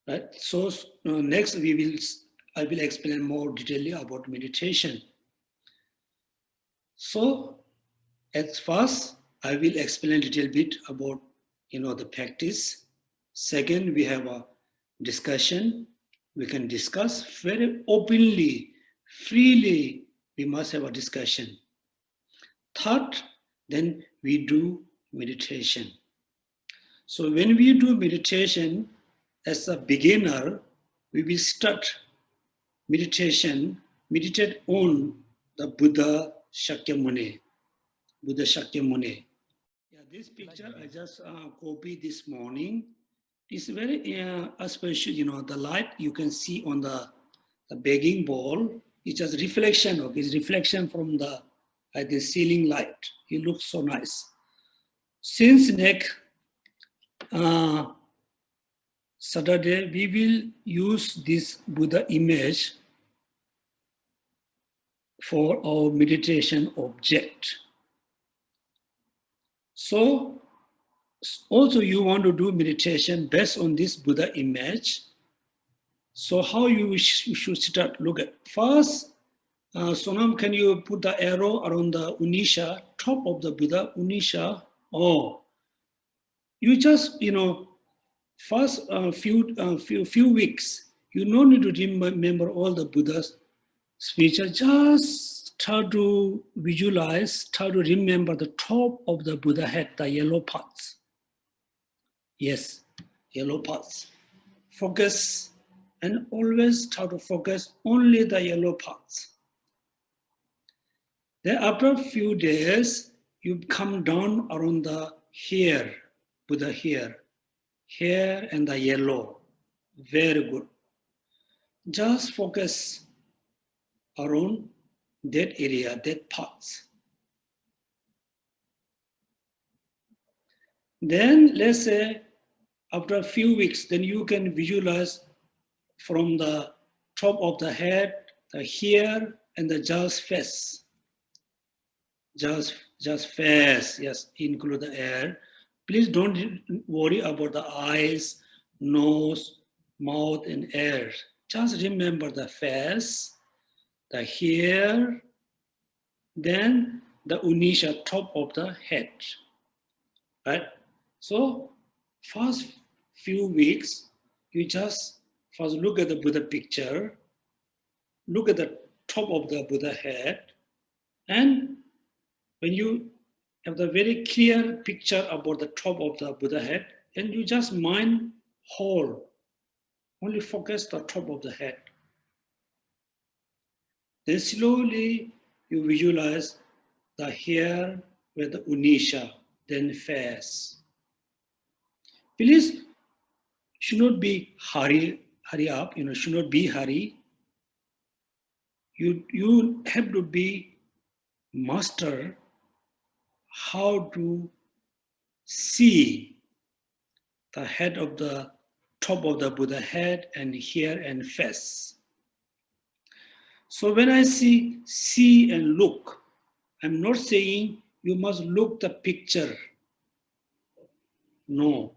Right. So next I will explain more detailedly about meditation. So at first I will explain a little bit about the practice. Second, we have a discussion. We can discuss very openly, freely. We must have a discussion. Third, then we do meditation. So when we do meditation, as a beginner, we will start meditate on the Buddha Shakyamuni. Buddha Shakyamuni. Yeah, this picture I just copied this morning. It's very especially, the light you can see on the begging bowl. It's just reflection of his reflection from the ceiling light. It looks so nice. Since next Saturday, we will use this Buddha image for our meditation object. So also you want to do meditation based on this Buddha image. So how you should start? Look at first, Sonam, can you put the arrow around the Unisha, top of the Buddha, Unisha? Oh, you just, first few weeks, you no need to remember all the Buddha's speeches. Just try to visualize, try to remember the top of the Buddha head, the yellow parts. Yes, yellow parts. Focus and always try to focus only the yellow parts. Then after a few days, you come down around the hair, Buddha hair and the yellow. Very good. Just focus around that area, that parts. Then let's say after a few weeks, then you can visualize from the top of the head, the hair, and the just face. Just face, yes, include the air. Please don't worry about the eyes, nose, mouth, and air. Just remember the face, the hair, then the Unisha, top of the head. Right? So, first few weeks, you just first look at the Buddha picture, look at the top of the Buddha head, and when you have the very clear picture about the top of the Buddha head, and you just mind whole, only focus the top of the head. Then slowly you visualize the hair with the Unisha, then face. Please should not be hurry up, should not be hurry. You have to be master how to see the head of the top of the Buddha head and hair and face. So when I see and look, I'm not saying you must look the picture. No.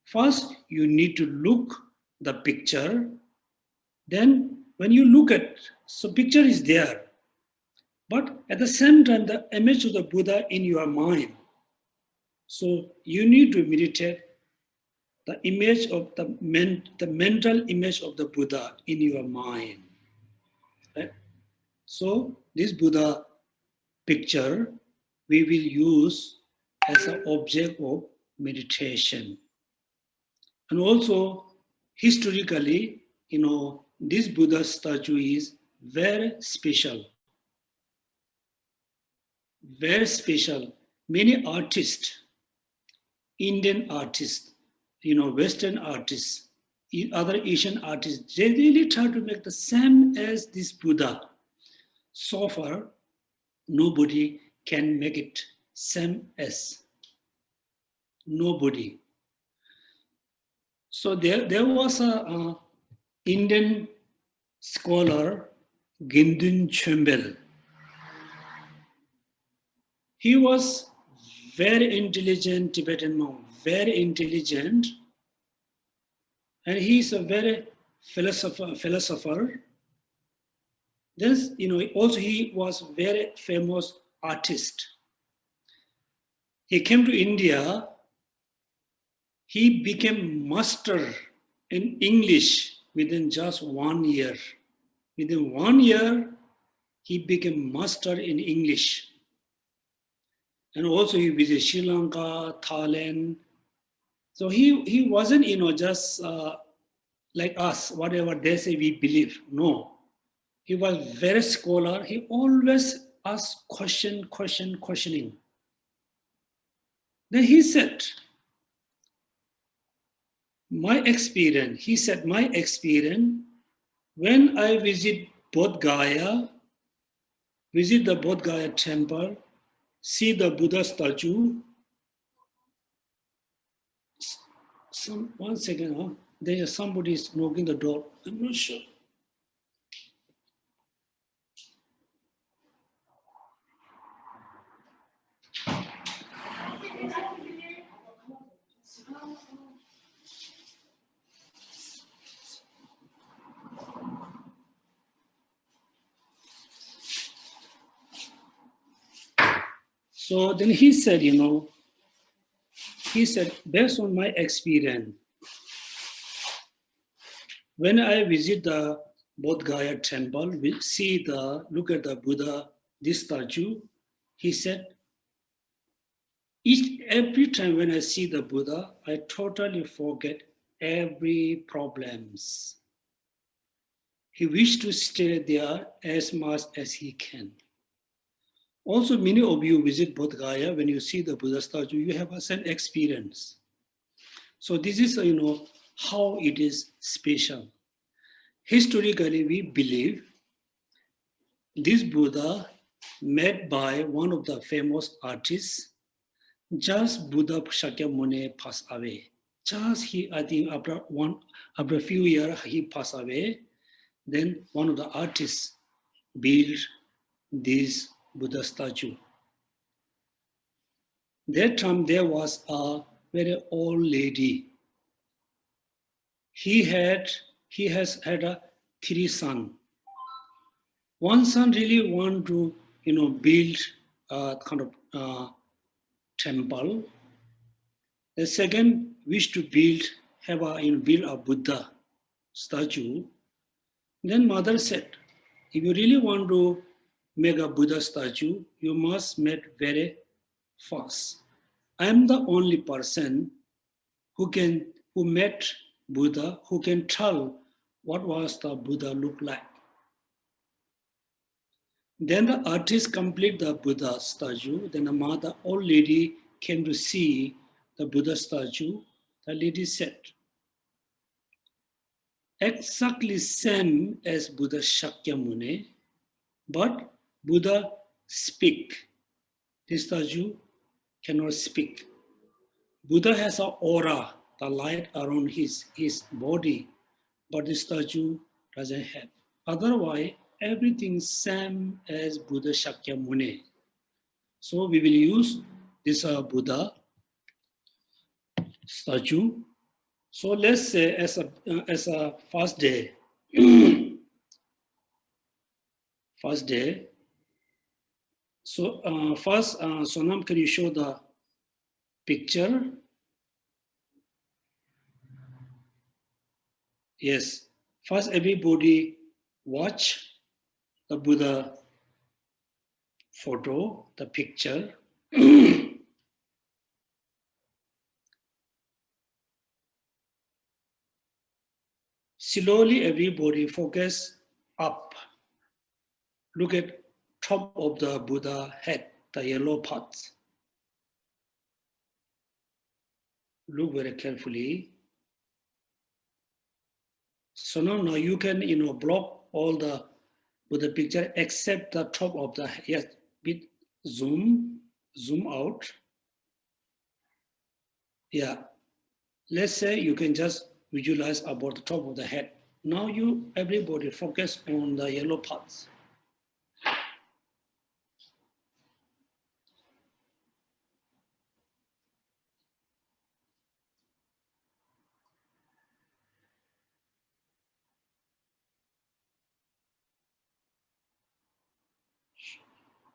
First, you need to look the picture. Then when you look at, so picture is there. But at the same time, the image of the Buddha in your mind. So you need to meditate the image of the mental image of the Buddha in your mind. Right? So this Buddha picture we will use as an object of meditation. And also historically, this Buddha statue is very special. Very special. Many artists, Indian artists, Western artists, other Asian artists, they really try to make the same as this Buddha. So far, nobody can make it same as. Nobody. So there was a Indian scholar, Gindun Chembel. He was very intelligent Tibetan monk, very intelligent, and he's a very philosopher. Then, also he was very famous artist. He came to India. He became master in English within just 1 year. Within 1 year, he became master in English. And also he visited Sri Lanka, Thailand. So he wasn't, just like us, whatever they say we believe. No. He was very scholar. He always asked questioning. Then he said, my experience, when I visit Bodh Gaya, visit the Bodh Gaya temple, see the Buddha statue. One second, there is somebody is knocking the door. I'm not sure. So then he said, based on my experience, when I visit the Bodh Gaya temple, look at the Buddha, this statue, he said, every time when I see the Buddha, I totally forget every problems. He wished to stay there as much as he can. Also, many of you visit Bodh Gaya, when you see the Buddha statue, you have a same experience. So this is, how it is special. Historically, we believe this Buddha made by one of the famous artists, just Buddha Shakyamuni passed away. I think after a few years, he passed away. Then one of the artists built this Buddha statue. That time there was a very old lady. He has had 3 sons. One son really want to, build a kind of temple. The second wished to build a Buddha statue. Then mother said, if you really want to make a Buddha statue, you must make very fast. I am the only person who met Buddha, who can tell what was the Buddha look like. Then the artist complete the Buddha statue. Then the mother, old lady, came to see the Buddha statue. The lady said, exactly same as Buddha Shakyamuni, but Buddha speak. This statue cannot speak. Buddha has an aura, the light around his body, but the statue doesn't have. Otherwise, everything same as Buddha Shakyamuni. So we will use this Buddha statue. So let's say as a first day, So first, Sonam, can you show the picture? Yes. First, everybody watch the Buddha photo, the picture. Slowly, everybody focus up. Look at top of the Buddha head, the yellow parts. Look very carefully. So now you can, block all the with the picture except the top of the head. Yes, bit zoom out. Yeah. Let's say you can just visualize about the top of the head. Now everybody focus on the yellow parts.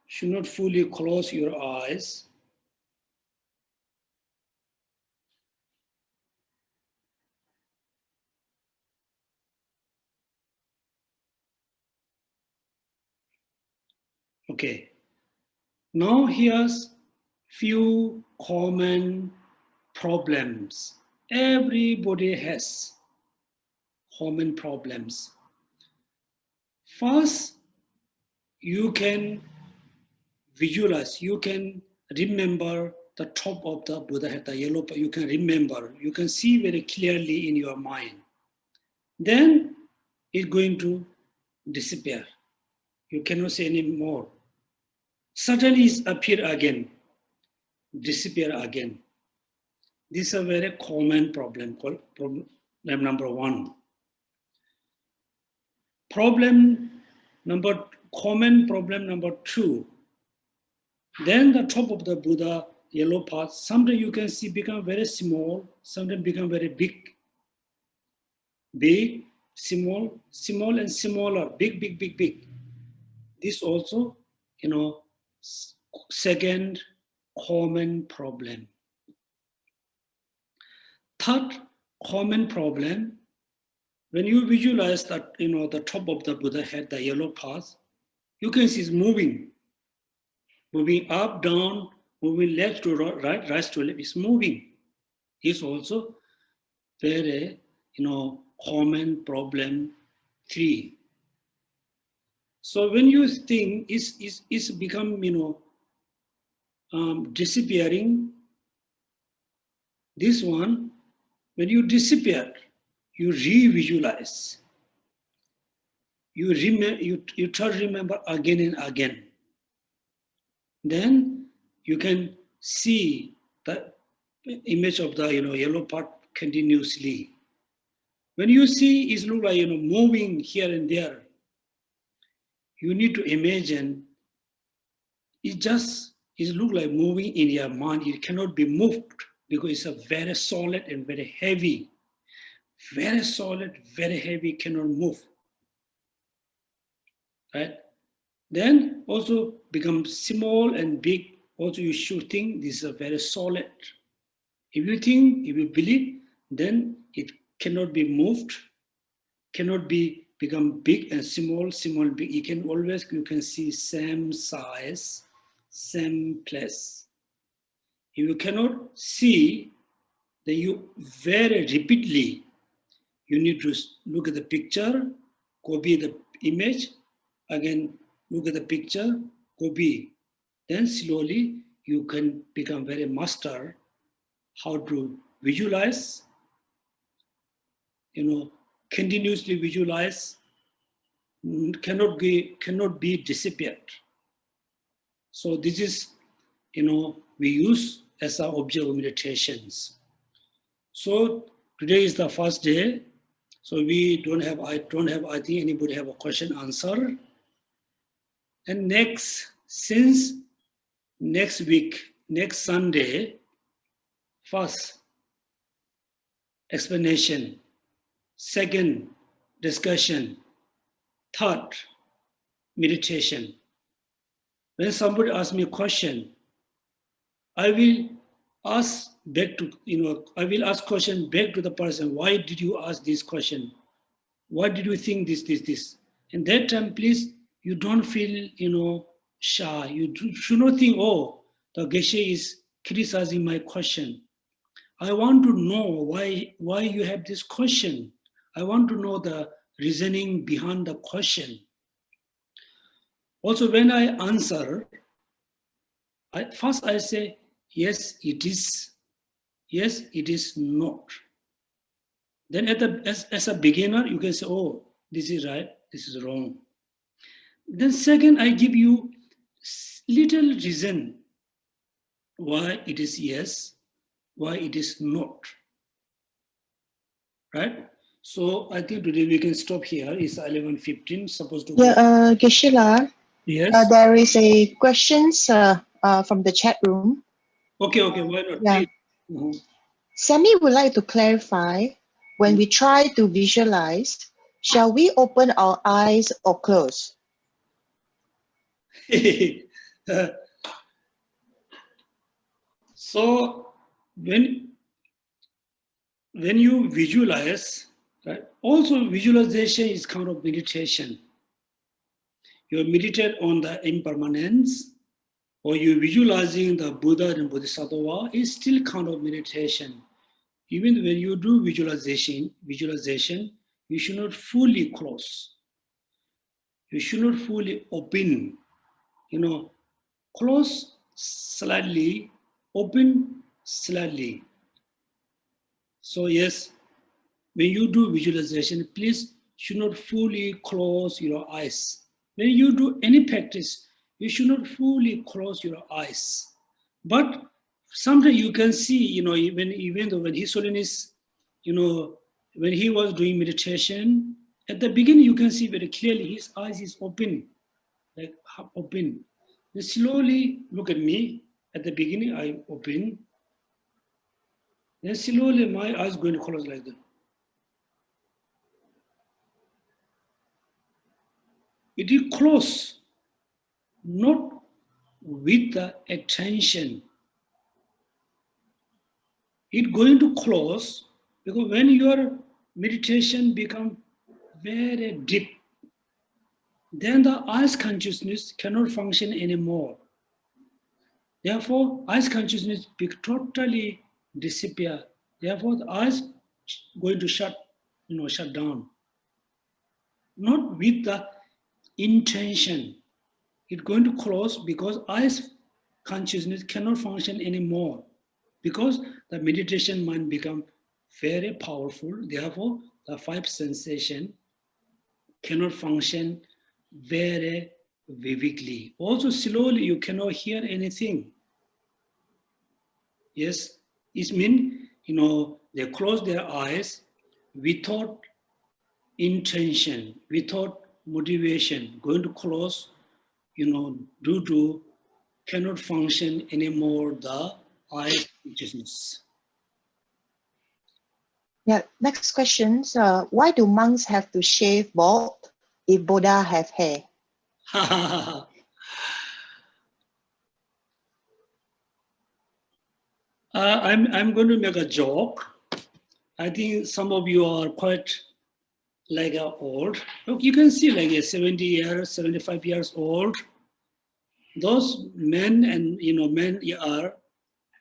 Should not fully close your eyes. Okay. Now here's few common problems. Everybody has common problems. First, you can visualize, you can remember the top of the Buddha head, the yellow, you can remember, you can see very clearly in your mind. Then it's going to disappear. You cannot say any more. Suddenly it's appear again, disappear again. This is a very common problem called problem number one. Common problem number two. Then the top of the Buddha yellow part, sometimes you can see become very small, sometimes become very big. Big, small, small and smaller, big, big, big, big. This also, second common problem. Third common problem, when you visualize that, the top of the Buddha head, the yellow part, you can see it's moving up, down, moving left to right, right to left. It's moving. It's also very, common problem 3. So when you think it's become, disappearing, this one, when you disappear, you re-visualize. You try to remember again and again. Then you can see the image of the yellow part continuously. When you see it look like moving here and there, you need to imagine it look like moving in your mind. It cannot be moved because it's a very solid and very heavy. Very solid, very heavy, cannot move. Right? Then also become small and big. Also you should think this is a very solid. If you believe, then it cannot be moved, cannot be become big and small, small, big. You can see same size, same place. If you cannot see, then you very repeatedly, you need to look at the picture, copy the image, again look at the picture, copy. Then slowly you can become very master how to visualize, continuously visualize, cannot be disappeared. So this is, we use as our object of meditations. So today is the first day. So I don't have, I think anybody have a question answer. And since next week, next Sunday, first explanation, second discussion, third meditation. When somebody asks me a question, I will ask question back to the person. Why did you ask this question? Why did you think this? And that time, please, you don't feel, shy. You should not think, oh, the Geshe is criticizing my question. I want to know why you have this question. I want to know the reasoning behind the question. Also, when I answer, first I say, yes, it is. Yes, it is not. Then as a beginner, you can say, oh, this is right, this is wrong. Then second, I give you little reason why it is yes, why it is not. Right? So I think today we can stop here. It's 11:15, supposed to go. Geshe-la, Yes. there is a questions from the chat room. Okay, why not? Yeah. Please. Sammy would like to clarify, when we try to visualize, shall we open our eyes or close? So when you visualize, right? Also visualization is kind of meditation. You meditate on the impermanence, or you visualizing the Buddha and Bodhisattva is still kind of meditation. Even when you do visualization, you should not fully close. You should not fully open. Close slightly, open slightly. So yes, when you do visualization, please should not fully close your eyes. When you do any practice, you should not fully close your eyes. But sometimes you can see, even though when His Holiness, when he was doing meditation, at the beginning you can see very clearly his eyes is open, like open. Then slowly look at me. At the beginning I open. Then slowly my eyes going to close like that. It is close, not with the attention. It going to close because when your meditation become very deep, then the eyes consciousness cannot function anymore. Therefore, eyes consciousness totally disappear. Therefore, the eyes going to shut down. Not with the intention. It's going to close because eyes consciousness cannot function anymore. Because the meditation mind become very powerful. Therefore, the five sensation cannot function very vividly. Also, slowly you cannot hear anything. Yes, it means, they close their eyes without intention, without motivation, going to close, due to cannot function anymore the eyes consciousness. Yeah, next question. Why do monks have to shave bald if Buddha have hair? I'm going to make a joke. I think some of you are quite old. Look, you can see like a 70 years, 75 years old. Those men and men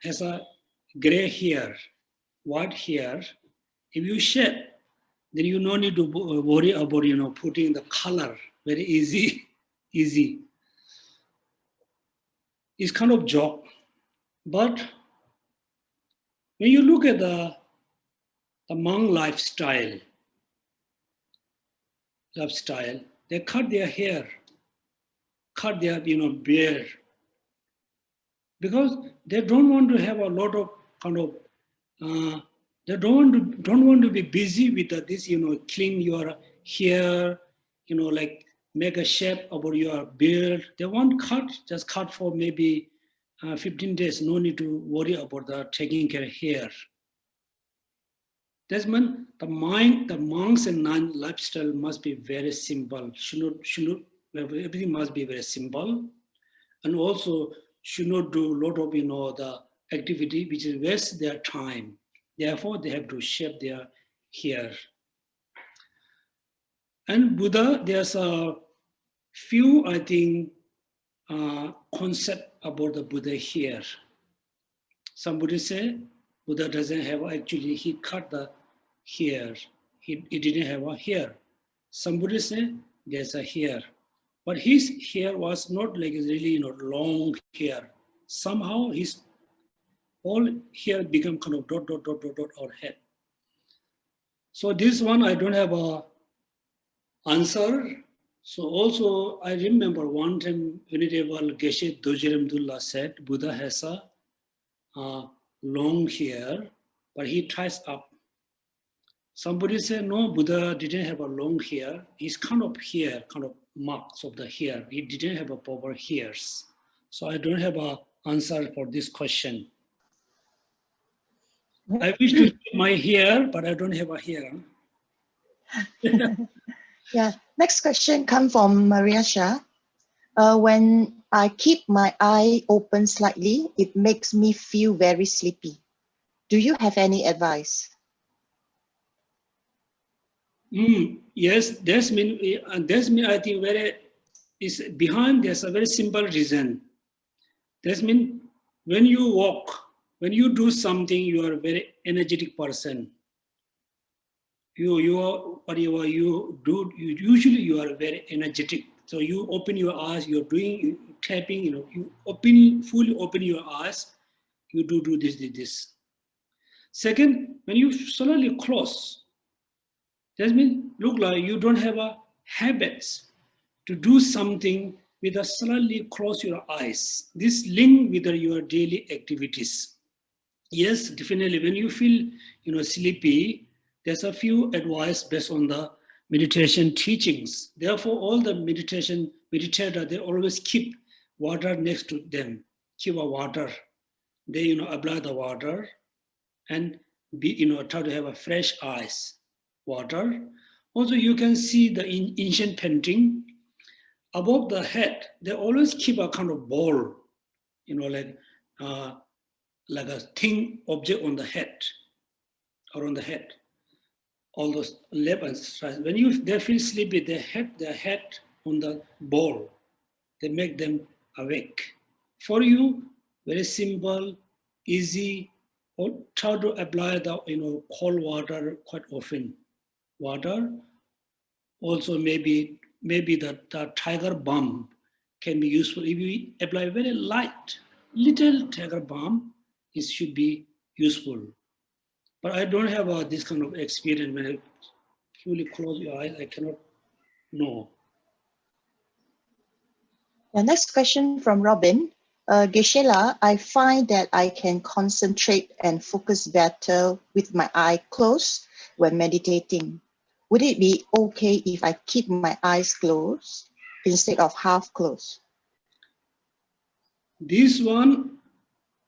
has a gray hair, white hair. If you shed, then you no need to worry about putting the color. Very easy. It's kind of joke, but when you look at the monk lifestyle, they cut their hair, cut their beard, because they don't want to have a lot of kind of they don't want to be busy with this clean your hair, like make a shape about your beard. They want just cut for maybe 15 days. No need to worry about the taking care of hair. That's mean the monks and nun lifestyle must be very simple. Everything must be very simple, and also should not do a lot of the activity which is waste their time. Therefore, they have to shape their hair. And Buddha, there's a few, I think, concept about the Buddha hair. Some Buddhists say Buddha doesn't have, actually he cut the hair. He didn't have a hair. Some Buddhists say there's a hair. But his hair was not like really long hair. Somehow his all hair become kind of dot or head. So this one I don't have a answer. So also I remember one time Venerable Geshe Dojiramdullah said Buddha has a long hair, but he ties up. Somebody said no, Buddha didn't have a long hair. He's kind of hair, kind of marks of the hair. He didn't have a proper hairs. So I don't have a answer for this question. I wish to keep my hair, but I don't have a hair. Yeah. Next question comes from Maria Shah. When I keep my eye open slightly, it makes me feel very sleepy. Do you have any advice? Yes, that's mean I think is behind there's a very simple reason. That means when you walk, when you do something, you are a very energetic person. You usually you are very energetic. So you open your eyes, you're doing tapping, you fully open your eyes, you do this. Second, when you slowly close, that means look like you don't have a habits to do something with a slowly close your eyes. This link with your daily activities. Yes, definitely. When you feel sleepy, there's a few advice based on the meditation teachings. Therefore, all the meditator they always keep water next to them. Keep a water. They apply the water and try to have a fresh eyes water. Also, you can see the ancient painting above the head. They always keep a kind of ball, like a thin object on the head, or on the head. All those left and right. When they feel sleepy, they hit their head on the ball. They make them awake. For you, very simple, easy. Or try to apply the cold water quite often. Water. Also maybe the tiger balm can be useful. If you apply very light, little tiger balm, it should be useful. But I don't have this kind of experience. When I fully close your eyes, I cannot know. The next question from Robin. Geshe-la, I find that I can concentrate and focus better with my eye closed when meditating. Would it be okay if I keep my eyes closed instead of half closed? This one,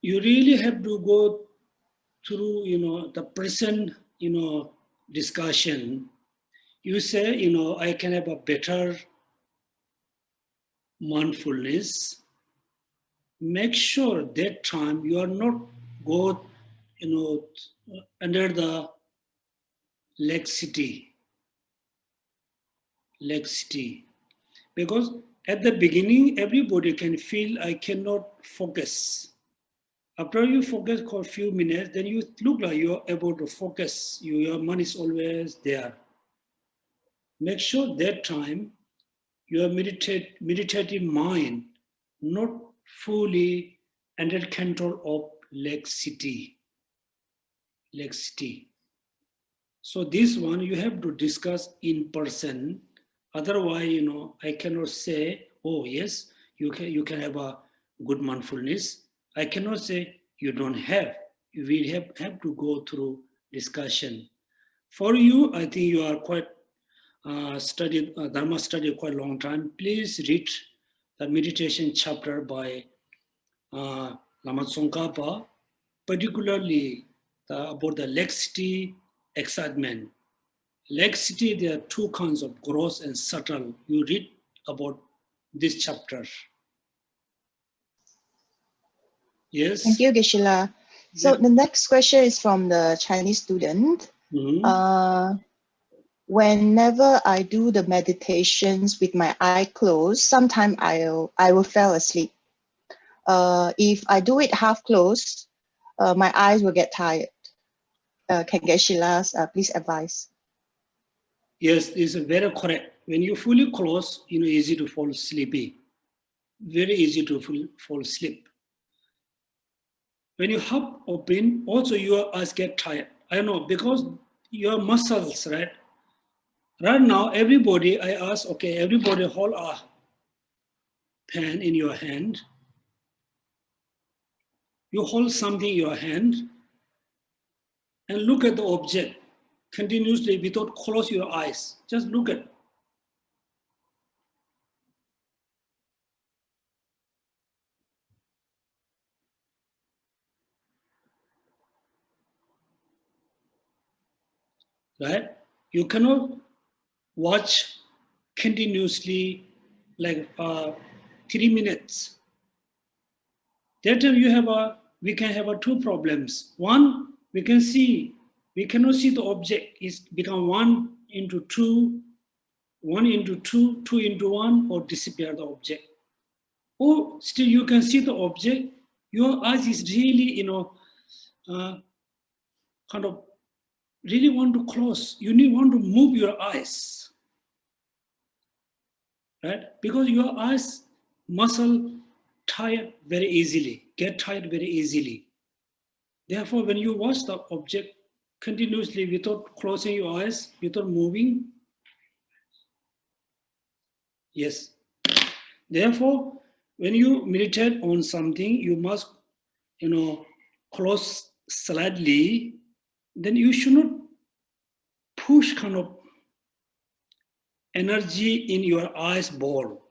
you really have to go through, the present, discussion. You say, I can have a better mindfulness. Make sure that time you are not go, under the laxity. Because at the beginning, everybody can feel I cannot focus. After you focus for a few minutes, then you look like you're able to focus. Your mind is always there. Make sure that time your meditative mind not fully under control of laxity. So this one you have to discuss in person. Otherwise, I cannot say, oh yes, you can have a good mindfulness. I cannot say you don't have. We have to go through discussion. For you, I think you are quite studied Dharma study quite a long time. Please read the meditation chapter by Lama Tsongkhapa, particularly about the laxity, excitement. Laxity, there are two kinds of gross and subtle. You read about this chapter. Yes? Thank you, Geshe-la. So the next question is from the Chinese student. Whenever I do the meditations with my eye closed, sometimes I will fall asleep. If I do it half closed, my eyes will get tired. Can Geshe-la please advise? Yes, it's very correct. When you fully close, easy to fall sleepy. Very easy to fall asleep. When you half open, also your eyes get tired. I know because your muscles, right? Right now, everybody, I ask, okay, everybody hold a pen in your hand. You hold something in your hand and look at the object continuously without close your eyes. Just look at. Right? You cannot watch continuously like 3 minutes. That time we can have two problems. One, we cannot see the object. It's become 1 into 2, 1 into 2, 2 into 1, or disappear the object. Or still you can see the object. Your eyes is really, kind of really want to close. You need want to move your eyes, right? Because your eyes muscle tired very easily, get tired very easily. Therefore, when you watch the object continuously without closing your eyes, without moving, yes. Therefore, when you meditate on something, you must, close slightly. Then you should not push kind of energy in your eyes ball.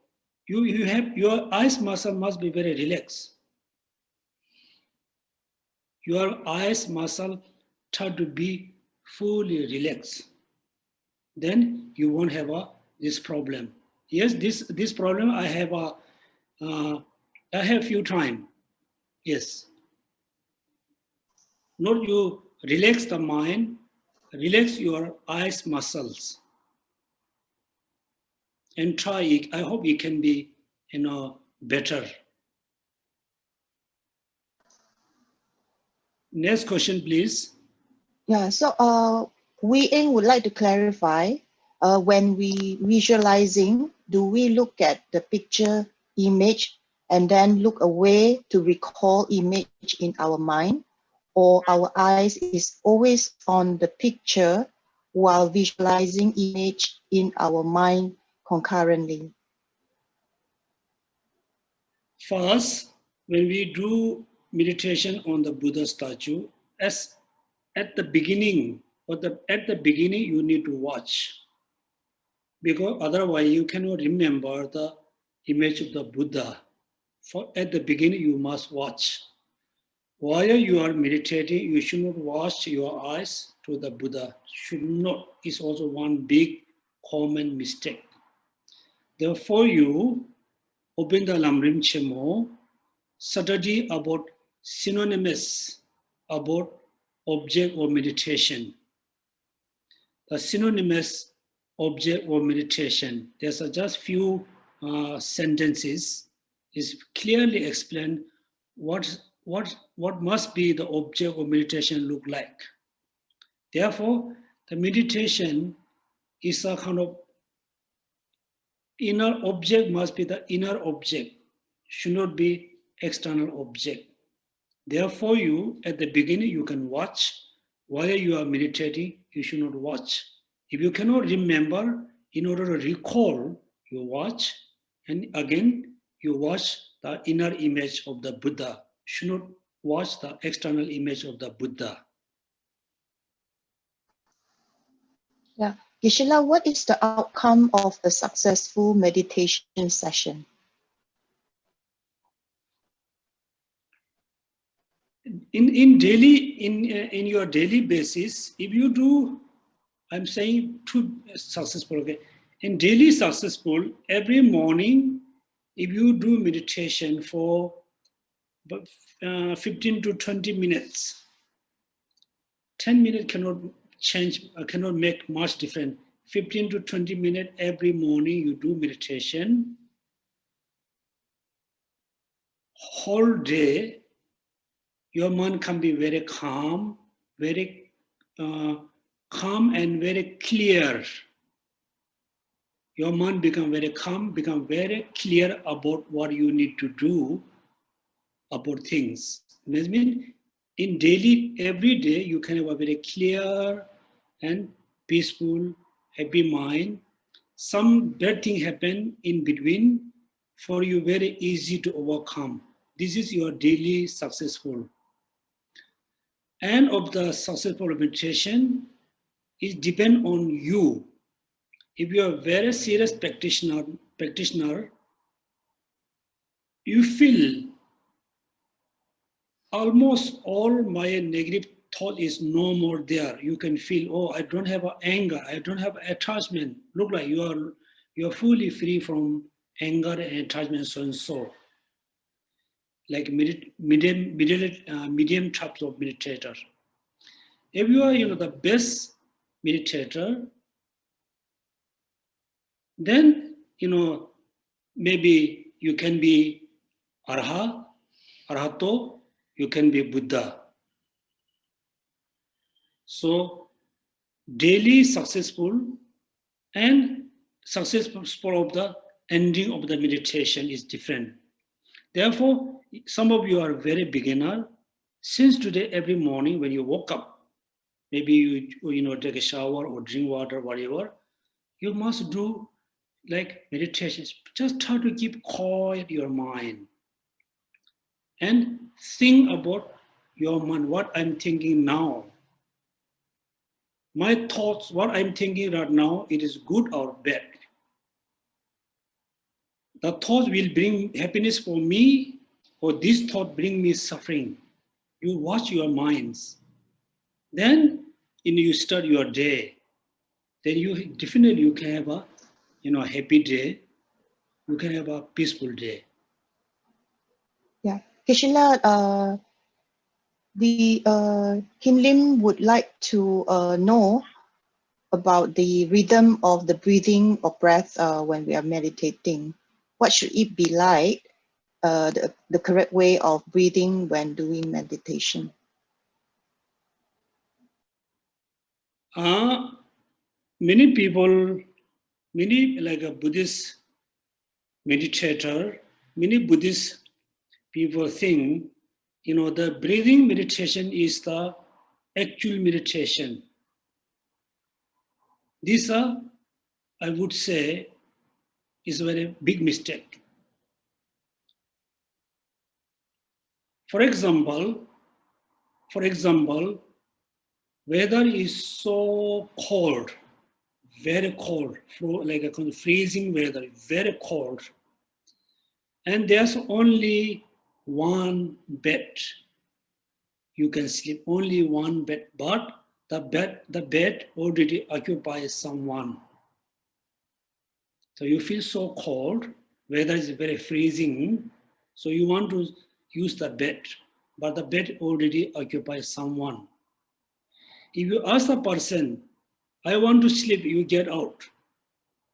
You have your eyes muscle must be very relaxed. Your eyes muscle try to be fully relaxed. Then you won't have this problem. Yes, this problem I have few time. Yes. Not you relax the mind, relax your eyes muscles, and try it. I hope it can be, better. Next question, please. Yeah, so Wei Ing would like to clarify, when we visualizing, do we look at the picture image and then look away to recall image in our mind, or our eyes is always on the picture while visualizing image in our mind concurrently? First, when we do meditation on the Buddha statue, as at the beginning, you need to watch, because otherwise you cannot remember the image of the Buddha. For at the beginning, you must watch. While you are meditating, you should not watch your eyes to the Buddha. Should not is also one big common mistake. Therefore, you open the Lamrim Chemo, study about synonymous about object or meditation. The synonymous object or meditation. There's just few sentences. Is clearly explained what must be the object of meditation look like. Therefore, the meditation is a kind of inner object must be the inner object, should not be external object. Therefore, you at the beginning you can watch. While you are meditating, you should not watch. If you cannot remember, in order to recall, you watch, and again you watch the inner image of the Buddha. Should not watch the external image of the Buddha. Yeah. Geshe-la, what is the outcome of a successful meditation session? In your daily basis, if you do, I'm saying too successful, okay? In daily successful, every morning, if you do meditation for 15 to 20 minutes, 10 minutes cannot change, cannot make much difference. 15 to 20 minutes every morning you do meditation. Whole day, your mind can be very calm and very clear. Your mind become very calm, become very clear about what you need to do about things. That means in daily, every day, you can have a very clear and peaceful, happy mind. Some bad thing happen in between, for you very easy to overcome. This is your daily successful. And of the successful meditation, it depends on you. If you are a very serious practitioner, you feel almost all my negative thought is no more there. You can feel, oh, I don't have anger, I don't have attachment. Look like you are fully free from anger and attachment, so and so. Like medium types of meditator. If you are, the best meditator, then, maybe you can be Arhato, you can be Buddha. So, daily successful and successful of the ending of the meditation is different. Therefore, some of you are very beginner. Since today, every morning when you woke up, maybe you take a shower or drink water, whatever, you must do like meditations. Just try to keep quiet your mind and think about your mind, what I'm thinking now. My thoughts, what I'm thinking right now, it is good or bad. The thought will bring happiness for me, or this thought bring me suffering. You watch your minds. Then you start your day. Then you definitely can have a happy day. You can have a peaceful day. Yeah. Geshe-la, the Hinlim would like to know about the rhythm of the breathing or breath when we are meditating. What should it be like, the correct way of breathing when doing meditation? Many people, many like a Buddhist meditator, many Buddhist people think, the breathing meditation is the actual meditation. This, I would say, is a very big mistake. For example, weather is so cold, very cold, like a kind of freezing weather, very cold. And there's only one bed. You can sleep only one bed, but the bed already occupies someone. So you feel so cold, weather is very freezing, so you want to use the bed, but the bed already occupies someone. If you ask the person, I want to sleep, you get out.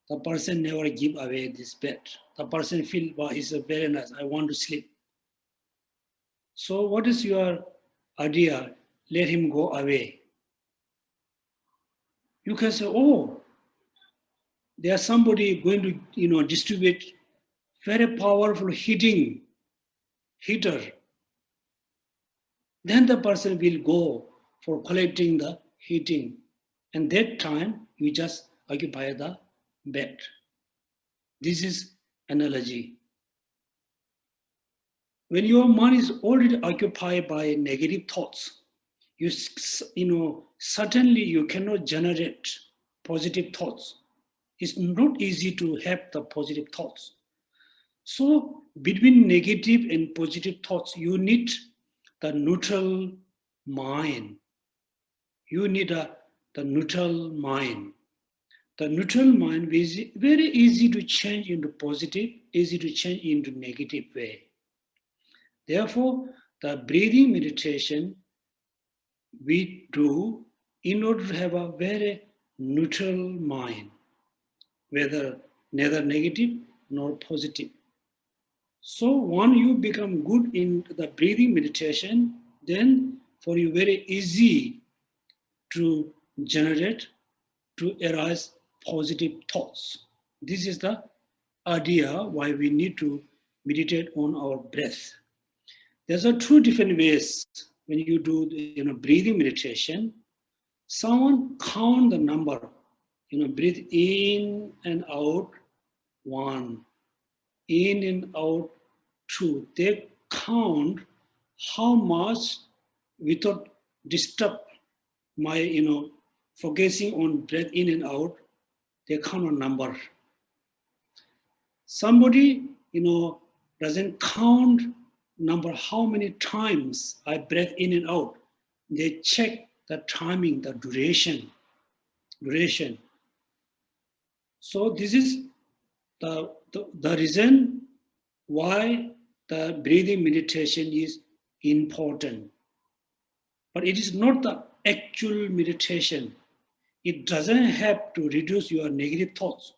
The person never give away this bed. The person feel, wow, it's very nice, I want to sleep. So what is your idea? Let him go away. You can say, oh, there's somebody going to, distribute very powerful heater. Then the person will go for collecting the heating. And that time, you just occupy the bed. This is analogy. When your mind is already occupied by negative thoughts, certainly you cannot generate positive thoughts. It's not easy to have the positive thoughts. So between negative and positive thoughts, you need the neutral mind. You need the neutral mind. The neutral mind is very easy to change into positive, easy to change into negative way. Therefore, the breathing meditation we do in order to have a very neutral mind, whether neither negative nor positive. So once you become good in the breathing meditation, then for you very easy to generate, to arise positive thoughts. This is the idea why we need to meditate on our breath. There's two different ways when you do breathing meditation. Someone count the number, breathe in and out, 1, in and out, 2. They count how much without disturb my, focusing on breath in and out, they count a number. Somebody, doesn't count number how many times I breathe in and out. They check the timing, the duration. So this is the reason why the breathing meditation is important. But it is not the actual meditation. It doesn't have to reduce your negative thoughts.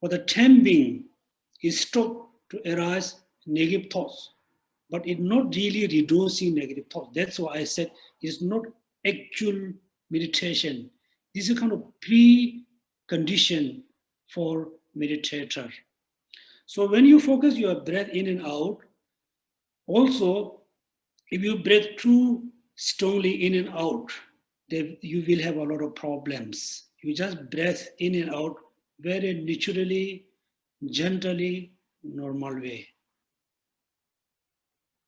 For the time being, it stops to arise negative thoughts. But it's not really reducing negative thoughts. That's why I said it's not actual meditation. This is a kind of precondition for meditator. So when you focus your breath in and out, also, if you breathe too strongly in and out, then you will have a lot of problems. You just breathe in and out very naturally, gently, normal way.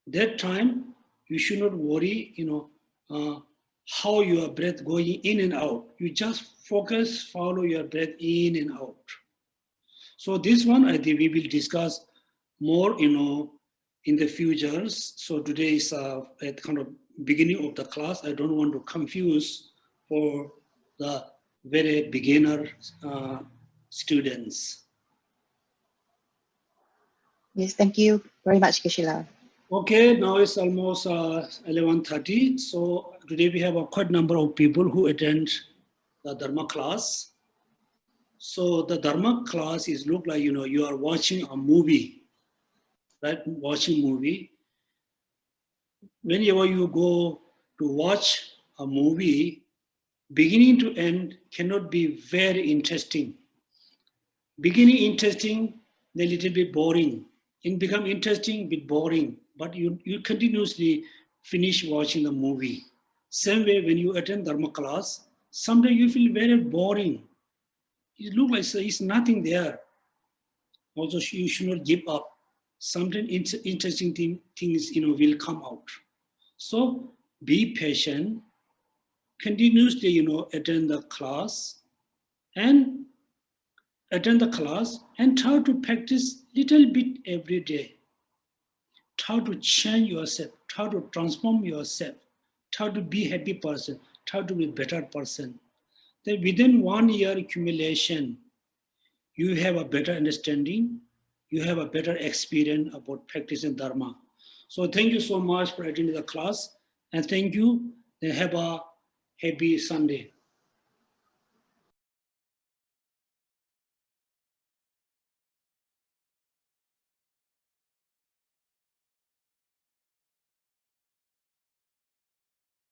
That time, you should not worry, how your breath going in and out. You just focus, follow your breath in and out. So this one, I think we will discuss more, in the futures. So today is at kind of beginning of the class. I don't want to confuse for the very beginner students. Yes, thank you very much, Geshe-la. Okay, now it's almost 11:30. So today we have a quite number of people who attend the Dharma class. So the Dharma class is look like, you are watching a movie, right? Watching movie. Whenever you go to watch a movie, beginning to end cannot be very interesting. Beginning interesting, then a little bit boring. It become interesting, bit boring, but you continuously finish watching the movie. Same way when you attend Dharma class, sometimes you feel very boring. It looks like it's nothing there. Also, you should not give up. Sometimes interesting things will come out. So be patient, continuously attend the class and try to practice little bit every day. Try to change yourself, try to transform yourself, try to be a happy person, try to be a better person. Then within 1 year accumulation, you have a better understanding, you have a better experience about practicing Dharma. So thank you so much for attending the class, and thank you, and have a happy Sunday.